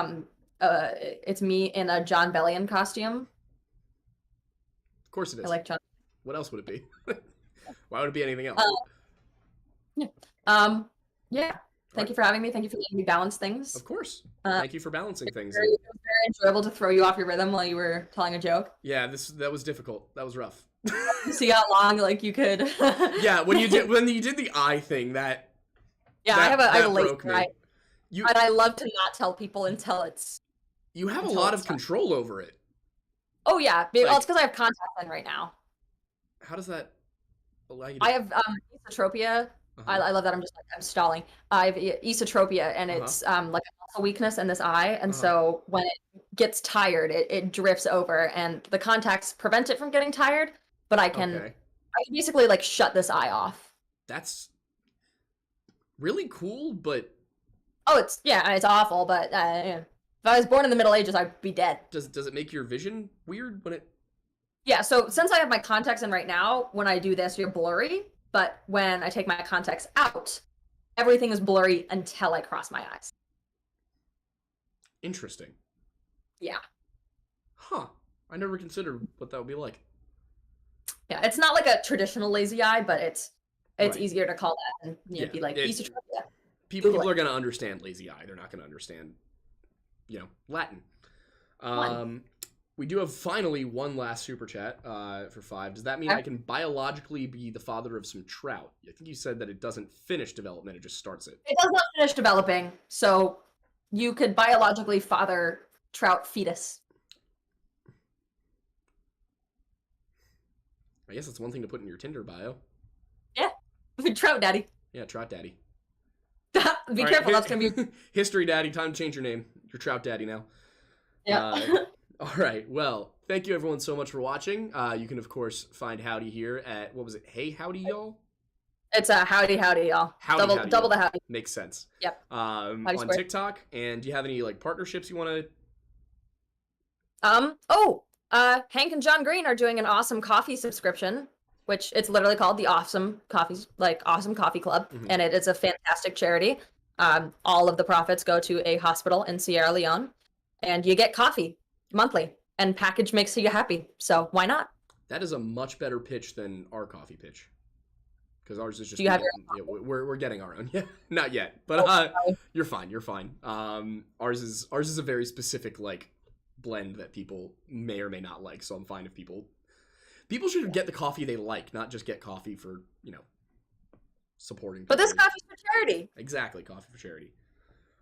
me in a John Bellion costume. Of course it is. I like John. What else would it be? Why would it be anything else? Yeah. Thank you for having me. Thank you for letting me balance things. Of course. Thank you for balancing things. It was very enjoyable to throw you off your rhythm while you were telling a joke. Yeah, that was difficult. That was rough. See how long like you could. Yeah, when you did the eye thing, that. Yeah, I have a laser eye. But I love to not tell people until it's. You have a lot of control over it. Oh yeah, well, it's because I have contacts in right now. How does that allow you? I have esotropia. I love that. I'm stalling. I have esotropia, and it's like a muscle weakness in this eye, and so when it gets tired, it drifts over, and the contacts prevent it from getting tired. But I can basically like shut this eye off. That's really cool, but it's awful. But if I was born in the Middle Ages, I'd be dead. Does it make your vision weird when it? Yeah. So since I have my contacts in right now, when I do this, you're blurry. But when I take my contacts out, everything is blurry until I cross my eyes. Interesting. Yeah. Huh. I never considered what that would be like. Yeah, it's not like a traditional lazy eye, but it's easier to call that and be like esotropia. People are going to understand lazy eye. They're not going to understand, Latin. We do have finally one last super chat for 5. Does that mean I can biologically be the father of some trout? I think you said that it doesn't finish development, it just starts it. It does not finish developing, so you could biologically father trout fetus. I guess that's one thing to put in your Tinder bio. Yeah, trout daddy. Yeah, trout daddy. Be careful, that's going to be... History daddy, time to change your name. You're trout daddy now. Yeah. All right. Well, thank you everyone so much for watching. You can, of course, find Howdy here at, what was it? Hey, Howdy, y'all? It's a howdy, y'all. Double the howdy. Makes sense. Yep. On TikTok. And do you have any partnerships you want to? Hank and John Green are doing an awesome coffee subscription, which it's literally called the Awesome Coffee Club, and it is a fantastic charity. All of the profits go to a hospital in Sierra Leone, and you get coffee monthly, and package makes you happy. So why not? That is a much better pitch than our coffee pitch, because ours is just. Do you have your own? We're getting our own. Yeah, not yet, but you're fine. You're fine. Ours is a very specific blend that people may or may not like. So I'm fine if people should get the coffee they like, not just get coffee for supporting. But this coffee's for charity. Exactly, coffee for charity.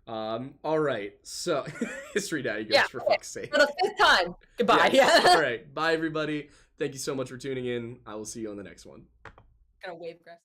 All right, so History Daddy goes for fuck's sake. For the 5th time. Goodbye. Yes. All right, bye everybody. Thank you so much for tuning in. I will see you on the next one. Gonna wave grass.